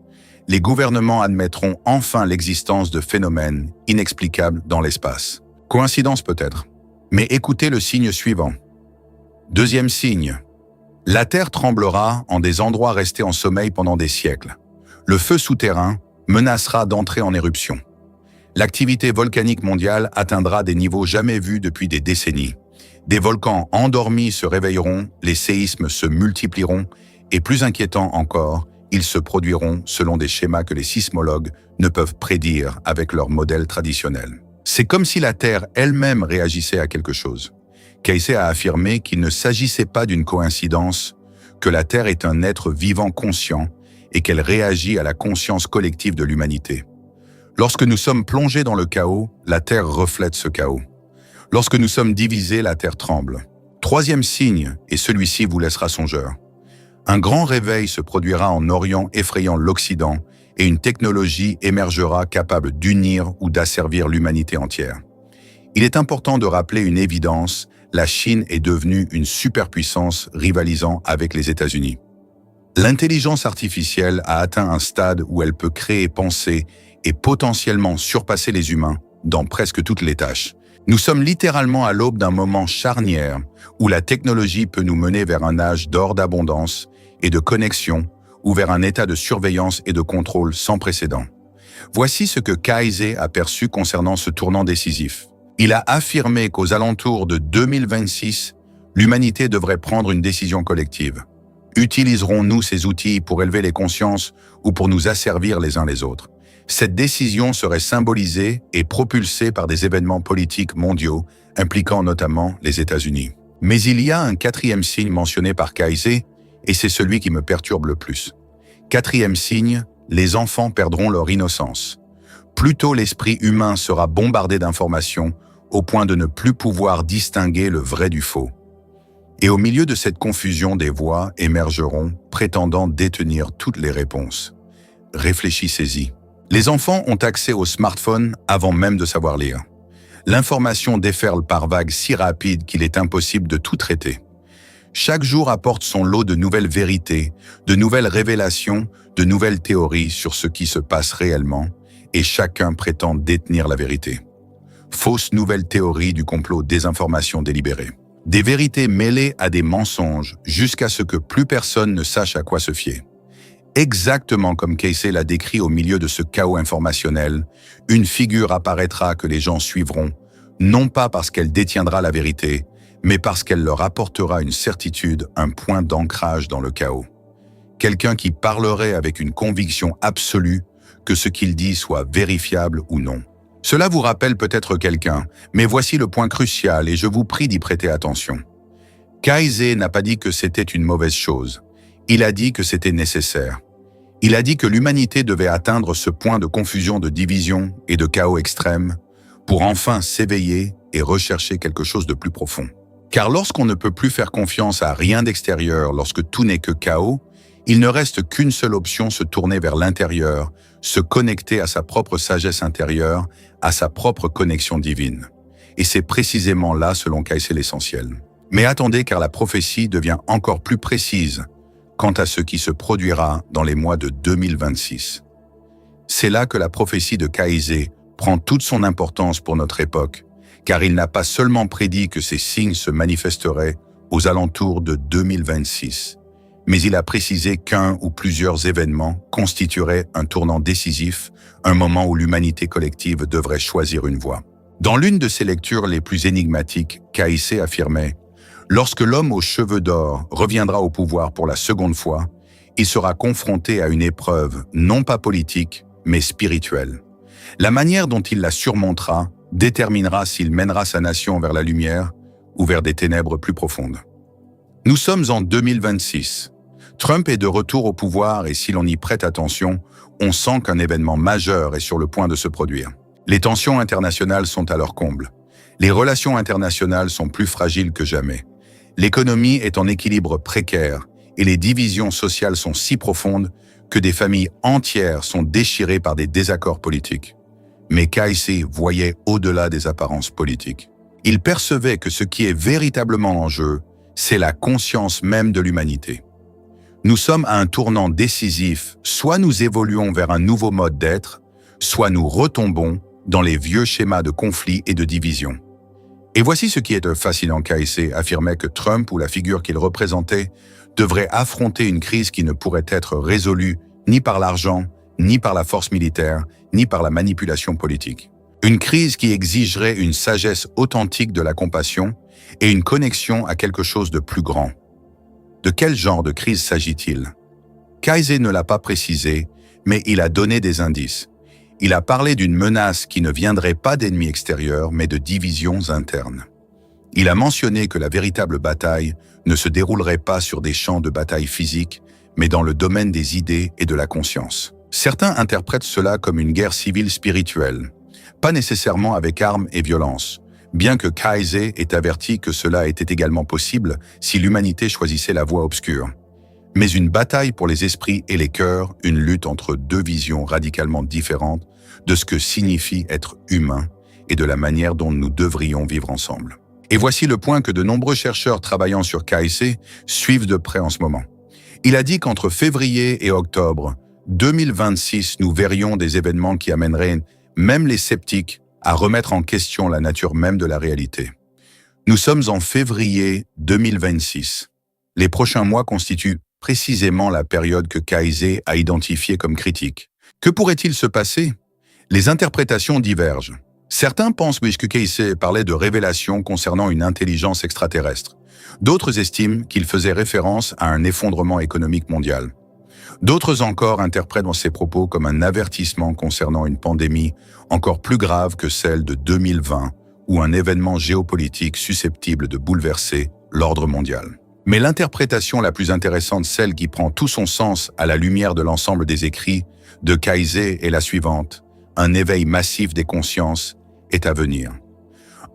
Les gouvernements admettront enfin l'existence de phénomènes inexplicables dans l'espace. Coïncidence peut-être. Mais écoutez le signe suivant. Deuxième signe. La Terre tremblera en des endroits restés en sommeil pendant des siècles. Le feu souterrain menacera d'entrer en éruption. L'activité volcanique mondiale atteindra des niveaux jamais vus depuis des décennies. Des volcans endormis se réveilleront, les séismes se multiplieront et, plus inquiétant encore, ils se produiront selon des schémas que les sismologues ne peuvent prédire avec leurs modèles traditionnels. C'est comme si la Terre elle-même réagissait à quelque chose. Kaïsé a affirmé qu'il ne s'agissait pas d'une coïncidence, que la Terre est un être vivant conscient et qu'elle réagit à la conscience collective de l'humanité. Lorsque nous sommes plongés dans le chaos, la Terre reflète ce chaos. Lorsque nous sommes divisés, la Terre tremble. Troisième signe, et celui-ci vous laissera songeur. Un grand réveil se produira en Orient effrayant l'Occident et une technologie émergera capable d'unir ou d'asservir l'humanité entière. Il est important de rappeler une évidence, la Chine est devenue une superpuissance rivalisant avec les États-Unis. L'intelligence artificielle a atteint un stade où elle peut créer, penser et potentiellement surpasser les humains dans presque toutes les tâches. Nous sommes littéralement à l'aube d'un moment charnière où la technologie peut nous mener vers un âge d'or d'abondance et de connexion ou vers un état de surveillance et de contrôle sans précédent. Voici ce que Kaïsé a perçu concernant ce tournant décisif. Il a affirmé qu'aux alentours de 2026, l'humanité devrait prendre une décision collective. Utiliserons-nous ces outils pour élever les consciences ou pour nous asservir les uns les autres? Cette décision serait symbolisée et propulsée par des événements politiques mondiaux impliquant notamment les États-Unis. Mais il y a un quatrième signe mentionné par Kaïsé, et c'est celui qui me perturbe le plus. Quatrième signe, les enfants perdront leur innocence. Plus tôt l'esprit humain sera bombardé d'informations au point de ne plus pouvoir distinguer le vrai du faux. Et au milieu de cette confusion, des voix émergeront, prétendant détenir toutes les réponses. Réfléchissez-y. Les enfants ont accès aux smartphones avant même de savoir lire. L'information déferle par vagues si rapides qu'il est impossible de tout traiter. Chaque jour apporte son lot de nouvelles vérités, de nouvelles révélations, de nouvelles théories sur ce qui se passe réellement, et chacun prétend détenir la vérité. Fausses nouvelles théories du complot, désinformation délibérée. Des vérités mêlées à des mensonges jusqu'à ce que plus personne ne sache à quoi se fier. Exactement comme Kaïsé l'a décrit au milieu de ce chaos informationnel, une figure apparaîtra que les gens suivront, non pas parce qu'elle détiendra la vérité, mais parce qu'elle leur apportera une certitude, un point d'ancrage dans le chaos. Quelqu'un qui parlerait avec une conviction absolue que ce qu'il dit soit vérifiable ou non. Cela vous rappelle peut-être quelqu'un, mais voici le point crucial et je vous prie d'y prêter attention. Kaïsé n'a pas dit que c'était une mauvaise chose. Il a dit que c'était nécessaire. Il a dit que l'humanité devait atteindre ce point de confusion, de division et de chaos extrême pour enfin s'éveiller et rechercher quelque chose de plus profond. Car lorsqu'on ne peut plus faire confiance à rien d'extérieur, lorsque tout n'est que chaos, il ne reste qu'une seule option, se tourner vers l'intérieur, se connecter à sa propre sagesse intérieure, à sa propre connexion divine. Et c'est précisément là, selon Kaïsé, l'essentiel. Mais attendez, car la prophétie devient encore plus précise. quant à ce qui se produira dans les mois de 2026. C'est là que la prophétie de Kaïsé prend toute son importance pour notre époque, car il n'a pas seulement prédit que ces signes se manifesteraient aux alentours de 2026, mais il a précisé qu'un ou plusieurs événements constitueraient un tournant décisif, un moment où l'humanité collective devrait choisir une voie. Dans l'une de ses lectures les plus énigmatiques, Kaïsé affirmait « Lorsque l'homme aux cheveux d'or reviendra au pouvoir pour la seconde fois, il sera confronté à une épreuve non pas politique, mais spirituelle. La manière dont il la surmontera déterminera s'il mènera sa nation vers la lumière ou vers des ténèbres plus profondes. » Nous sommes en 2026. Trump est de retour au pouvoir et si l'on y prête attention, on sent qu'un événement majeur est sur le point de se produire. Les tensions internationales sont à leur comble. Les relations internationales sont plus fragiles que jamais. L'économie est en équilibre précaire et les divisions sociales sont si profondes que des familles entières sont déchirées par des désaccords politiques. Mais Kaïsé voyait au-delà des apparences politiques. Il percevait que ce qui est véritablement en jeu, c'est la conscience même de l'humanité. Nous sommes à un tournant décisif, soit nous évoluons vers un nouveau mode d'être, soit nous retombons dans les vieux schémas de conflit et de division. Et voici ce qui est fascinant. Kaïsé affirmait que Trump ou la figure qu'il représentait devrait affronter une crise qui ne pourrait être résolue ni par l'argent, ni par la force militaire, ni par la manipulation politique. Une crise qui exigerait une sagesse authentique de la compassion et une connexion à quelque chose de plus grand. De quel genre de crise s'agit-il? Kaïsé ne l'a pas précisé, mais il a donné des indices. Il a parlé d'une menace qui ne viendrait pas d'ennemis extérieurs, mais de divisions internes. Il a mentionné que la véritable bataille ne se déroulerait pas sur des champs de bataille physiques, mais dans le domaine des idées et de la conscience. Certains interprètent cela comme une guerre civile spirituelle, pas nécessairement avec armes et violence, bien que Kaïsé ait averti que cela était également possible si l'humanité choisissait la voie obscure. Mais une bataille pour les esprits et les cœurs, une lutte entre deux visions radicalement différentes de ce que signifie être humain et de la manière dont nous devrions vivre ensemble. Et voici le point que de nombreux chercheurs travaillant sur Kaïsé suivent de près en ce moment. Il a dit qu'entre février et octobre 2026, nous verrions des événements qui amèneraient même les sceptiques à remettre en question la nature même de la réalité. Nous sommes en février 2026. Les prochains mois constituent précisément la période que Kaïsé a identifiée comme critique. Que pourrait-il se passer? Les interprétations divergent. Certains pensent que Kaïsé parlait de révélations concernant une intelligence extraterrestre. D'autres estiment qu'il faisait référence à un effondrement économique mondial. D'autres encore interprètent dans ses propos comme un avertissement concernant une pandémie encore plus grave que celle de 2020 ou un événement géopolitique susceptible de bouleverser l'ordre mondial. Mais l'interprétation la plus intéressante, celle qui prend tout son sens à la lumière de l'ensemble des écrits de Kaïsé, est la suivante. Un éveil massif des consciences est à venir.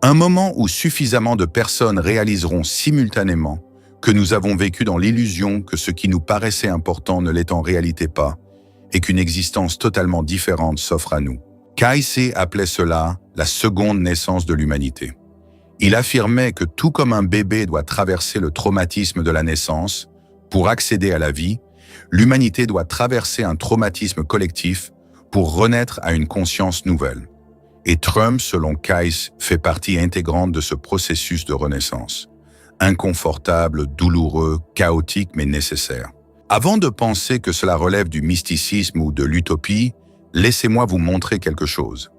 Un moment où suffisamment de personnes réaliseront simultanément que nous avons vécu dans l'illusion que ce qui nous paraissait important ne l'est en réalité pas et qu'une existence totalement différente s'offre à nous. Kaïsé appelait cela la seconde naissance de l'humanité. Il affirmait que tout comme un bébé doit traverser le traumatisme de la naissance pour accéder à la vie, l'humanité doit traverser un traumatisme collectif pour renaître à une conscience nouvelle. Et Trump, selon Kaïsé, fait partie intégrante de ce processus de renaissance. Inconfortable, douloureux, chaotique, mais nécessaire. Avant de penser que cela relève du mysticisme ou de l'utopie, laissez-moi vous montrer quelque chose.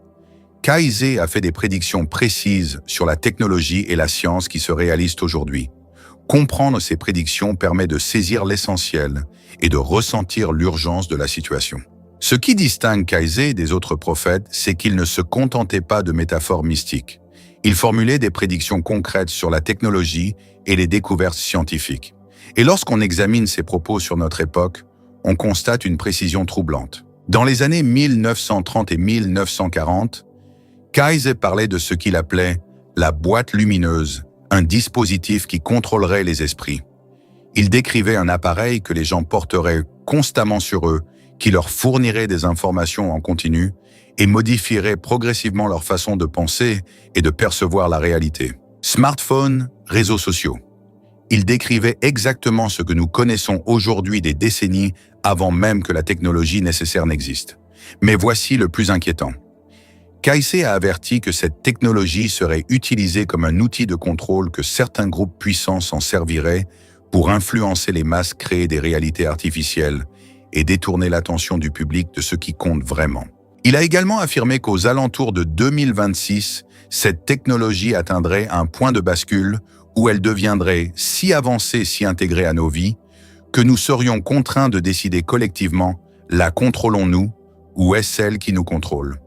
Kaïsé a fait des prédictions précises sur la technologie et la science qui se réalisent aujourd'hui. Comprendre ces prédictions permet de saisir l'essentiel et de ressentir l'urgence de la situation. Ce qui distingue Kaïsé des autres prophètes, c'est qu'il ne se contentait pas de métaphores mystiques. Il formulait des prédictions concrètes sur la technologie et les découvertes scientifiques. Et lorsqu'on examine ses propos sur notre époque, on constate une précision troublante. Dans les années 1930 et 1940, Kaïsé parlait de ce qu'il appelait la boîte lumineuse, un dispositif qui contrôlerait les esprits. Il décrivait un appareil que les gens porteraient constamment sur eux, qui leur fournirait des informations en continu et modifierait progressivement leur façon de penser et de percevoir la réalité. Smartphones, réseaux sociaux. Il décrivait exactement ce que nous connaissons aujourd'hui des décennies avant même que la technologie nécessaire n'existe. Mais voici le plus inquiétant. Kaïs a averti que cette technologie serait utilisée comme un outil de contrôle, que certains groupes puissants s'en serviraient pour influencer les masses, créer des réalités artificielles et détourner l'attention du public de ce qui compte vraiment. Il a également affirmé qu'aux alentours de 2026, cette technologie atteindrait un point de bascule où elle deviendrait si avancée, si intégrée à nos vies, que nous serions contraints de décider collectivement, la contrôlons-nous ou est-ce elle qui nous contrôle?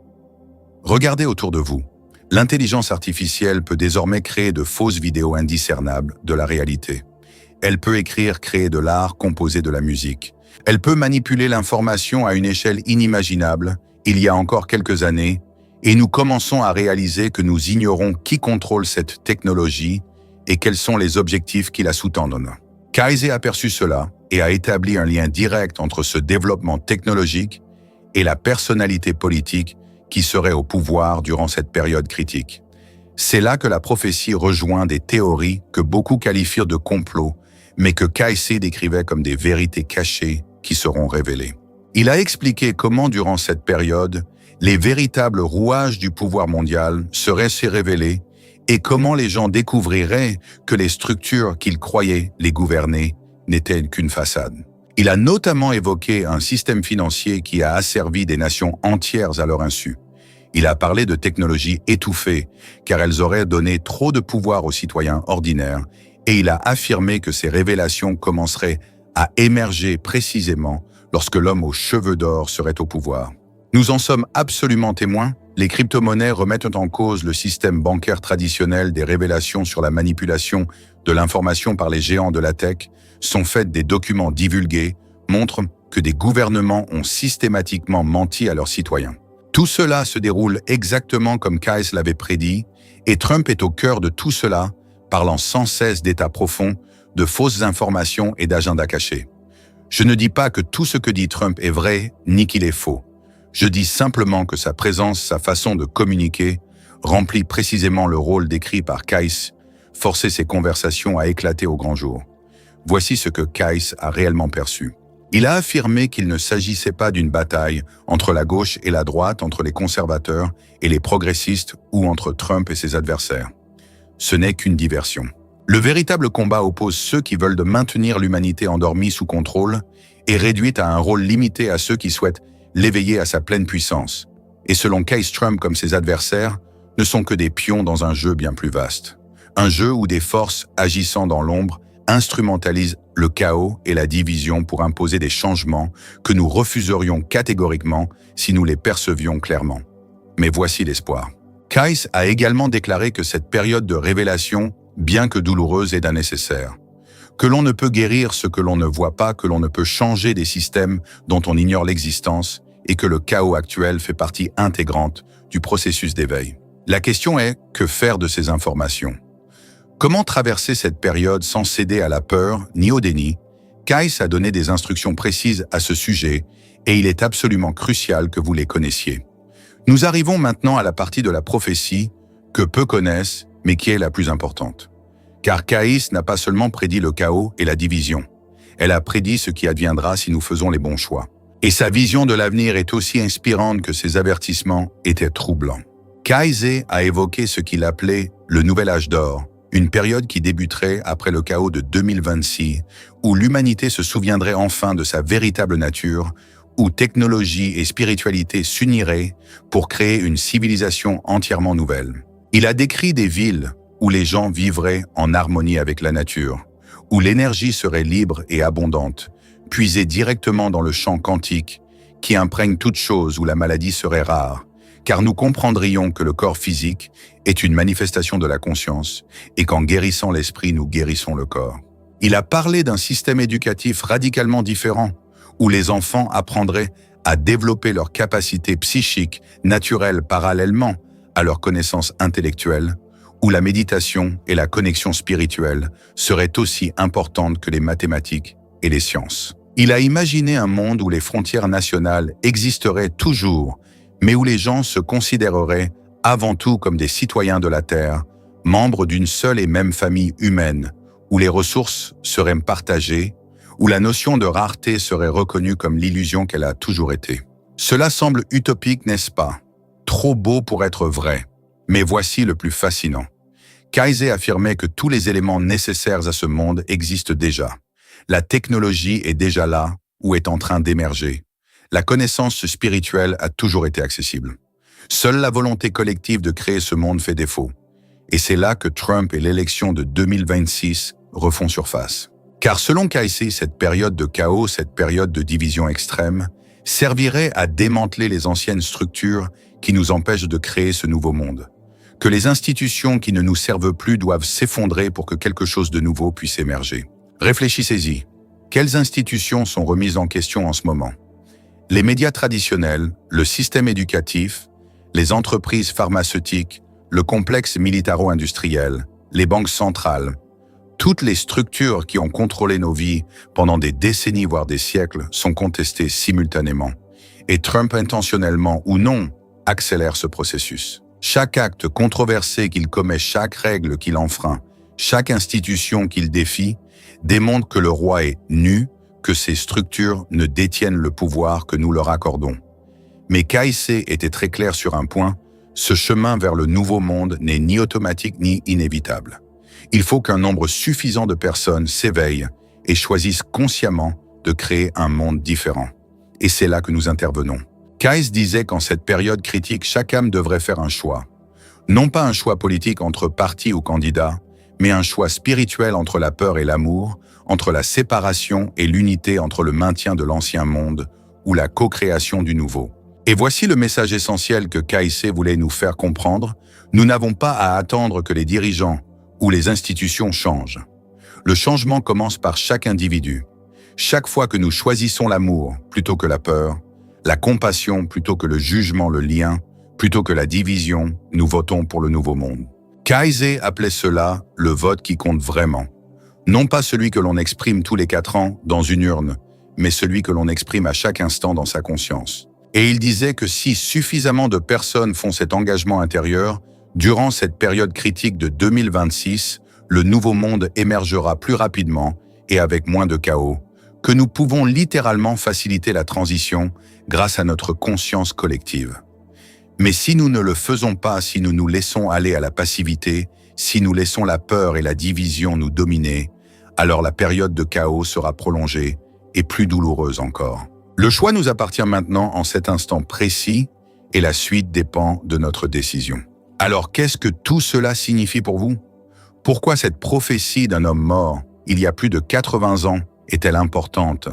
Regardez autour de vous. L'intelligence artificielle peut désormais créer de fausses vidéos indiscernables de la réalité. Elle peut écrire, créer de l'art, composer de la musique. Elle peut manipuler l'information à une échelle inimaginable, il y a encore quelques années, et nous commençons à réaliser que nous ignorons qui contrôle cette technologie et quels sont les objectifs qui la sous-tendent. Kaïs a perçu cela et a établi un lien direct entre ce développement technologique et la personnalité politique qui serait au pouvoir durant cette période critique. C'est là que la prophétie rejoint des théories que beaucoup qualifient de complot, mais que Kaïs décrivait comme des vérités cachées qui seront révélées. Il a expliqué comment, durant cette période, les véritables rouages du pouvoir mondial seraient révélés et comment les gens découvriraient que les structures qu'ils croyaient les gouverner n'étaient qu'une façade. Il a notamment évoqué un système financier qui a asservi des nations entières à leur insu. Il a parlé de technologies étouffées, car elles auraient donné trop de pouvoir aux citoyens ordinaires, et il a affirmé que ces révélations commenceraient à émerger précisément lorsque l'homme aux cheveux d'or serait au pouvoir. Nous en sommes absolument témoins. Les crypto-monnaies remettent en cause le système bancaire traditionnel. Des révélations sur la manipulation de l'information par les géants de la tech sont faites, des documents divulgués montrent que des gouvernements ont systématiquement menti à leurs citoyens. Tout cela se déroule exactement comme Kaïs l'avait prédit, et Trump est au cœur de tout cela, parlant sans cesse d'états profonds, de fausses informations et d'agendas cachés. Je ne dis pas que tout ce que dit Trump est vrai, ni qu'il est faux. Je dis simplement que sa présence, sa façon de communiquer, remplit précisément le rôle décrit par Kaïs, forcer ses conversations à éclater au grand jour. Voici ce que Kaïs a réellement perçu. Il a affirmé qu'il ne s'agissait pas d'une bataille entre la gauche et la droite, entre les conservateurs et les progressistes ou entre Trump et ses adversaires. Ce n'est qu'une diversion. Le véritable combat oppose ceux qui veulent maintenir l'humanité endormie sous contrôle et réduite à un rôle limité à ceux qui souhaitent l'éveiller à sa pleine puissance. Et selon Kaïs, Trump comme ses adversaires ne sont que des pions dans un jeu bien plus vaste. Un jeu où des forces agissant dans l'ombre instrumentalisent le chaos et la division pour imposer des changements que nous refuserions catégoriquement si nous les percevions clairement. Mais voici l'espoir. Kaïs a également déclaré que cette période de révélation, bien que douloureuse, est nécessaire. Que l'on ne peut guérir ce que l'on ne voit pas, que l'on ne peut changer des systèmes dont on ignore l'existence et que le chaos actuel fait partie intégrante du processus d'éveil. La question est, que faire de ces informations? Comment traverser cette période sans céder à la peur ni au déni? Kaïs a donné des instructions précises à ce sujet et il est absolument crucial que vous les connaissiez. Nous arrivons maintenant à la partie de la prophétie que peu connaissent, mais qui est la plus importante. Car Kaïs n'a pas seulement prédit le chaos et la division, elle a prédit ce qui adviendra si nous faisons les bons choix. Et sa vision de l'avenir est aussi inspirante que ses avertissements étaient troublants. Kaïs a évoqué ce qu'il appelait le nouvel âge d'or, une période qui débuterait après le chaos de 2026, où l'humanité se souviendrait enfin de sa véritable nature, où technologie et spiritualité s'uniraient pour créer une civilisation entièrement nouvelle. Il a décrit des villes où les gens vivraient en harmonie avec la nature, où l'énergie serait libre et abondante, puisée directement dans le champ quantique qui imprègne toute chose, où la maladie serait rare, car nous comprendrions que le corps physique est une manifestation de la conscience et qu'en guérissant l'esprit, nous guérissons le corps. Il a parlé d'un système éducatif radicalement différent, où les enfants apprendraient à développer leurs capacités psychiques naturelles parallèlement à leurs connaissances intellectuelles, où la méditation et la connexion spirituelle seraient aussi importantes que les mathématiques et les sciences. Il a imaginé un monde où les frontières nationales existeraient toujours, mais où les gens se considéreraient avant tout comme des citoyens de la Terre, membres d'une seule et même famille humaine, où les ressources seraient partagées, où la notion de rareté serait reconnue comme l'illusion qu'elle a toujours été. Cela semble utopique, n'est-ce pas? Trop beau pour être vrai. Mais voici le plus fascinant. Kaiser affirmait que tous les éléments nécessaires à ce monde existent déjà. La technologie est déjà là ou est en train d'émerger. La connaissance spirituelle a toujours été accessible. Seule la volonté collective de créer ce monde fait défaut. Et c'est là que Trump et l'élection de 2026 refont surface. Car selon Kaiser, cette période de chaos, cette période de division extrême, servirait à démanteler les anciennes structures qui nous empêchent de créer ce nouveau monde. Que les institutions qui ne nous servent plus doivent s'effondrer pour que quelque chose de nouveau puisse émerger. Réfléchissez-y. Quelles institutions sont remises en question en ce moment? Les médias traditionnels, le système éducatif, les entreprises pharmaceutiques, le complexe militaro-industriel, les banques centrales, toutes les structures qui ont contrôlé nos vies pendant des décennies voire des siècles sont contestées simultanément. Et Trump, intentionnellement ou non, accélère ce processus. Chaque acte controversé qu'il commet, chaque règle qu'il enfreint, chaque institution qu'il défie, démontre que le roi est nu, que ces structures ne détiennent le pouvoir que nous leur accordons. Mais Kaiser était très clair sur un point, ce chemin vers le nouveau monde n'est ni automatique ni inévitable. Il faut qu'un nombre suffisant de personnes s'éveillent et choisissent consciemment de créer un monde différent. Et c'est là que nous intervenons. Kaiser disait qu'en cette période critique, chaque âme devrait faire un choix. Non pas un choix politique entre partis ou candidats, mais un choix spirituel entre la peur et l'amour, entre la séparation et l'unité, entre le maintien de l'ancien monde ou la co-création du nouveau. Et voici le message essentiel que Kaiser voulait nous faire comprendre. Nous n'avons pas à attendre que les dirigeants ou les institutions changent. Le changement commence par chaque individu. Chaque fois que nous choisissons l'amour plutôt que la peur, la compassion plutôt que le jugement, le lien, plutôt que la division, nous votons pour le nouveau monde. Kaiser appelait cela le vote qui compte vraiment. Non pas celui que l'on exprime tous les 4 ans dans une urne, mais celui que l'on exprime à chaque instant dans sa conscience. Et il disait que si suffisamment de personnes font cet engagement intérieur, durant cette période critique de 2026, le nouveau monde émergera plus rapidement et avec moins de chaos, que nous pouvons littéralement faciliter la transition grâce à notre conscience collective. Mais si nous ne le faisons pas, si nous nous laissons aller à la passivité, si nous laissons la peur et la division nous dominer, alors la période de chaos sera prolongée et plus douloureuse encore. Le choix nous appartient maintenant en cet instant précis et la suite dépend de notre décision. Alors qu'est-ce que tout cela signifie pour vous? Pourquoi cette prophétie d'un homme mort, il y a plus de 80 ans, est-elle importante?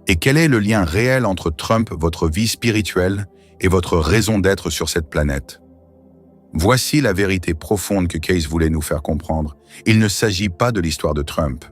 Et quel est le lien réel entre Trump, votre vie spirituelle, et votre raison d'être sur cette planète? Voici la vérité profonde que Kaiser voulait nous faire comprendre. Il ne s'agit pas de l'histoire de Trump.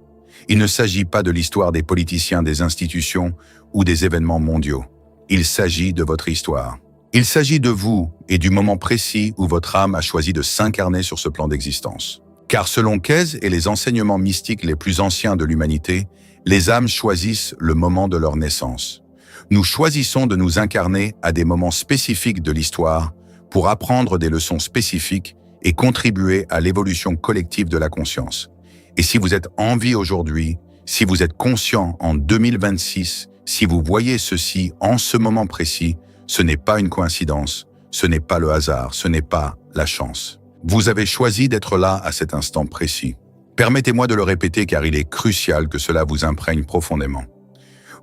Il ne s'agit pas de l'histoire des politiciens, des institutions ou des événements mondiaux. Il s'agit de votre histoire. Il s'agit de vous et du moment précis où votre âme a choisi de s'incarner sur ce plan d'existence. Car selon Kaiser et les enseignements mystiques les plus anciens de l'humanité, les âmes choisissent le moment de leur naissance. Nous choisissons de nous incarner à des moments spécifiques de l'histoire pour apprendre des leçons spécifiques et contribuer à l'évolution collective de la conscience. Et si vous êtes en vie aujourd'hui, si vous êtes conscient en 2026, si vous voyez ceci en ce moment précis, ce n'est pas une coïncidence, ce n'est pas le hasard, ce n'est pas la chance. Vous avez choisi d'être là à cet instant précis. Permettez-moi de le répéter car il est crucial que cela vous imprègne profondément.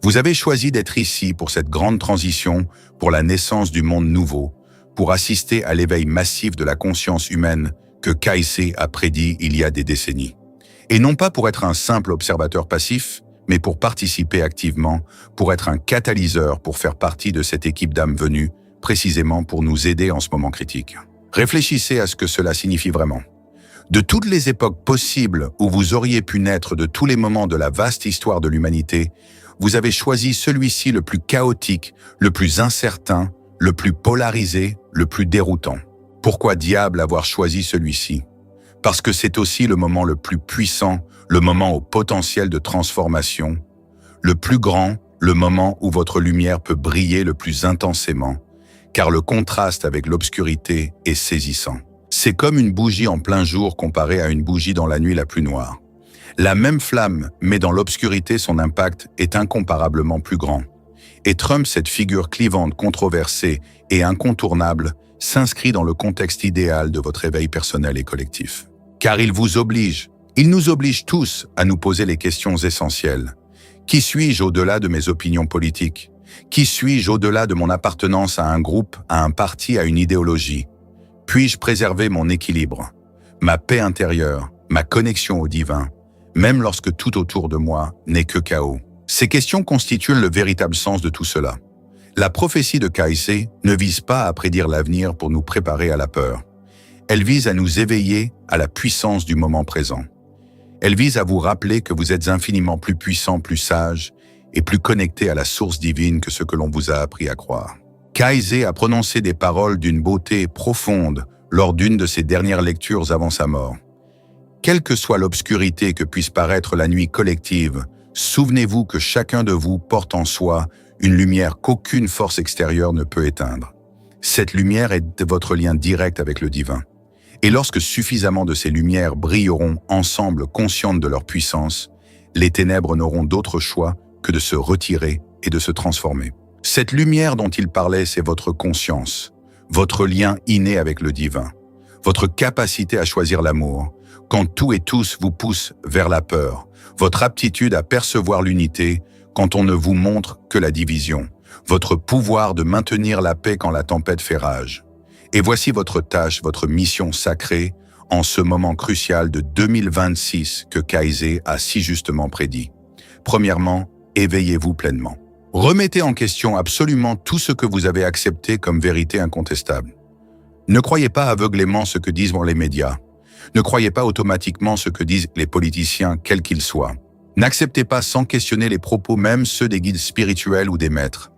Vous avez choisi d'être ici pour cette grande transition, pour la naissance du monde nouveau, pour assister à l'éveil massif de la conscience humaine que Kaiser a prédit il y a des décennies. Et non pas pour être un simple observateur passif, mais pour participer activement, pour être un catalyseur, pour faire partie de cette équipe d'âmes venues, précisément pour nous aider en ce moment critique. Réfléchissez à ce que cela signifie vraiment. De toutes les époques possibles où vous auriez pu naître, de tous les moments de la vaste histoire de l'humanité, vous avez choisi celui-ci le plus chaotique, le plus incertain, le plus polarisé, le plus déroutant. Pourquoi diable avoir choisi celui-ci? Parce que c'est aussi le moment le plus puissant, le moment au potentiel de transformation, le plus grand, le moment où votre lumière peut briller le plus intensément, car le contraste avec l'obscurité est saisissant. C'est comme une bougie en plein jour comparée à une bougie dans la nuit la plus noire. La même flamme, mais dans l'obscurité, son impact est incomparablement plus grand. Et Trump, cette figure clivante, controversée et incontournable, s'inscrit dans le contexte idéal de votre éveil personnel et collectif. Car il nous oblige tous à nous poser les questions essentielles. Qui suis-je au-delà de mes opinions politiques? Qui suis-je au-delà de mon appartenance à un groupe, à un parti, à une idéologie? Puis-je préserver mon équilibre, ma paix intérieure, ma connexion au divin, même lorsque tout autour de moi n'est que chaos? Ces questions constituent le véritable sens de tout cela. La prophétie de Kaizen ne vise pas à prédire l'avenir pour nous préparer à la peur. Elle vise à nous éveiller à la puissance du moment présent. Elle vise à vous rappeler que vous êtes infiniment plus puissant, plus sage et plus connecté à la source divine que ce que l'on vous a appris à croire. Kaizen a prononcé des paroles d'une beauté profonde lors d'une de ses dernières lectures avant sa mort. Quelle que soit l'obscurité que puisse paraître la nuit collective, souvenez-vous que chacun de vous porte en soi une lumière qu'aucune force extérieure ne peut éteindre. Cette lumière est votre lien direct avec le divin. Et lorsque suffisamment de ces lumières brilleront ensemble conscientes de leur puissance, les ténèbres n'auront d'autre choix que de se retirer et de se transformer. Cette lumière dont il parlait, c'est votre conscience, votre lien inné avec le divin, votre capacité à choisir l'amour, quand tout et tous vous poussent vers la peur, votre aptitude à percevoir l'unité quand on ne vous montre que la division, votre pouvoir de maintenir la paix quand la tempête fait rage. Et voici votre tâche, votre mission sacrée en ce moment crucial de 2026 que Kaizen a si justement prédit. Premièrement, éveillez-vous pleinement. Remettez en question absolument tout ce que vous avez accepté comme vérité incontestable. Ne croyez pas aveuglément ce que disent les médias. Ne croyez pas automatiquement ce que disent les politiciens, quels qu'ils soient. N'acceptez pas sans questionner les propos, même ceux des guides spirituels ou des maîtres.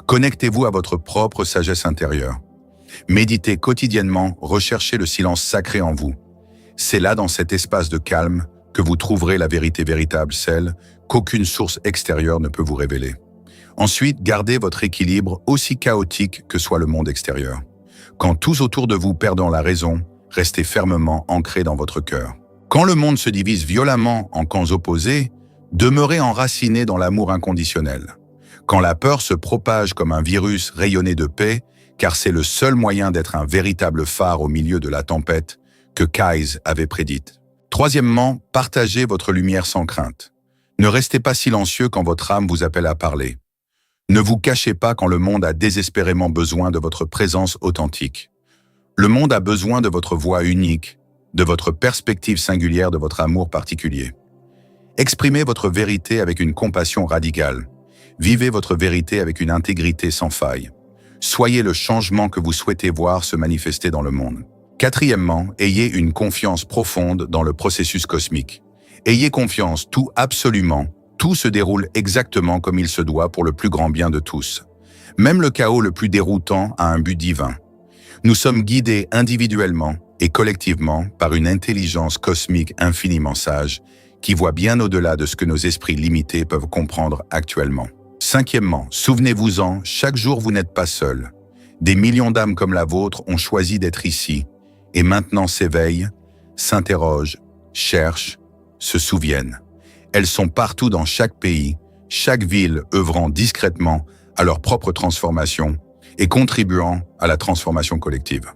Connectez-vous à votre propre sagesse intérieure. Méditez quotidiennement, recherchez le silence sacré en vous. C'est là, dans cet espace de calme, que vous trouverez la vérité véritable, celle qu'aucune source extérieure ne peut vous révéler. Ensuite, gardez votre équilibre, aussi chaotique que soit le monde extérieur. Quand tous autour de vous perdent la raison, restez fermement ancrés dans votre cœur. Quand le monde se divise violemment en camps opposés, demeurez enracinés dans l'amour inconditionnel. Quand la peur se propage comme un virus rayonné de paix, car c'est le seul moyen d'être un véritable phare au milieu de la tempête que Kaizen avait prédite. Troisièmement, partagez votre lumière sans crainte. Ne restez pas silencieux quand votre âme vous appelle à parler. Ne vous cachez pas quand le monde a désespérément besoin de votre présence authentique. Le monde a besoin de votre voix unique, de votre perspective singulière, de votre amour particulier. Exprimez votre vérité avec une compassion radicale. Vivez votre vérité avec une intégrité sans faille. Soyez le changement que vous souhaitez voir se manifester dans le monde. Quatrièmement, ayez une confiance profonde dans le processus cosmique. Ayez confiance, absolument, tout se déroule exactement comme il se doit pour le plus grand bien de tous. Même le chaos le plus déroutant a un but divin. Nous sommes guidés individuellement et collectivement par une intelligence cosmique infiniment sage qui voit bien au-delà de ce que nos esprits limités peuvent comprendre actuellement. Cinquièmement, souvenez-vous-en, chaque jour vous n'êtes pas seul. Des millions d'âmes comme la vôtre ont choisi d'être ici et maintenant s'éveillent, s'interrogent, cherchent, se souviennent. Elles sont partout dans chaque pays, chaque ville œuvrant discrètement à leur propre transformation et contribuant à la transformation collective.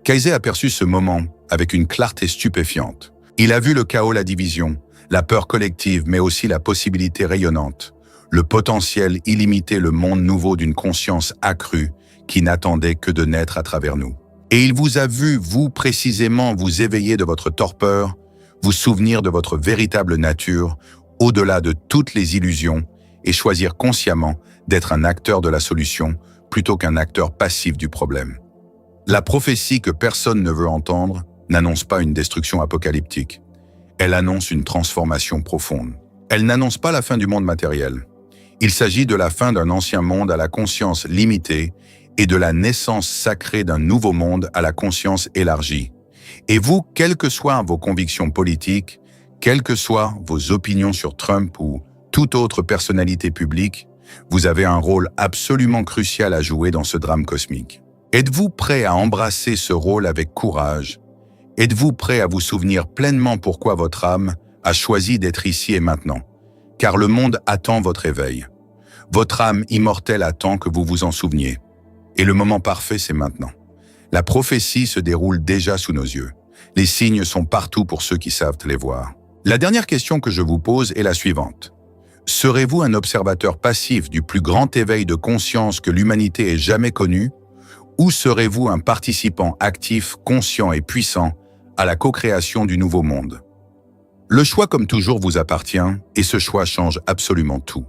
Kaizen a perçu ce moment avec une clarté stupéfiante. Il a vu le chaos, la division, la peur collective, mais aussi la possibilité rayonnante, le potentiel illimité, le monde nouveau d'une conscience accrue qui n'attendait que de naître à travers nous. Et il vous a vu, vous précisément, vous éveiller de votre torpeur, vous souvenir de votre véritable nature, au-delà de toutes les illusions, et choisir consciemment d'être un acteur de la solution plutôt qu'un acteur passif du problème. La prophétie que personne ne veut entendre n'annonce pas une destruction apocalyptique. Elle annonce une transformation profonde. Elle n'annonce pas la fin du monde matériel. Il s'agit de la fin d'un ancien monde à la conscience limitée et de la naissance sacrée d'un nouveau monde à la conscience élargie. Et vous, quelles que soient vos convictions politiques, quelles que soient vos opinions sur Trump ou toute autre personnalité publique, vous avez un rôle absolument crucial à jouer dans ce drame cosmique. Êtes-vous prêt à embrasser ce rôle avec courage? Êtes-vous prêt à vous souvenir pleinement pourquoi votre âme a choisi d'être ici et maintenant, car le monde attend votre éveil. Votre âme immortelle attend que vous vous en souveniez. Et le moment parfait, c'est maintenant. La prophétie se déroule déjà sous nos yeux. Les signes sont partout pour ceux qui savent les voir. La dernière question que je vous pose est la suivante. Serez-vous un observateur passif du plus grand éveil de conscience que l'humanité ait jamais connu, ou serez-vous un participant actif, conscient et puissant à la co-création du nouveau monde? Le choix, comme toujours, vous appartient, et ce choix change absolument tout.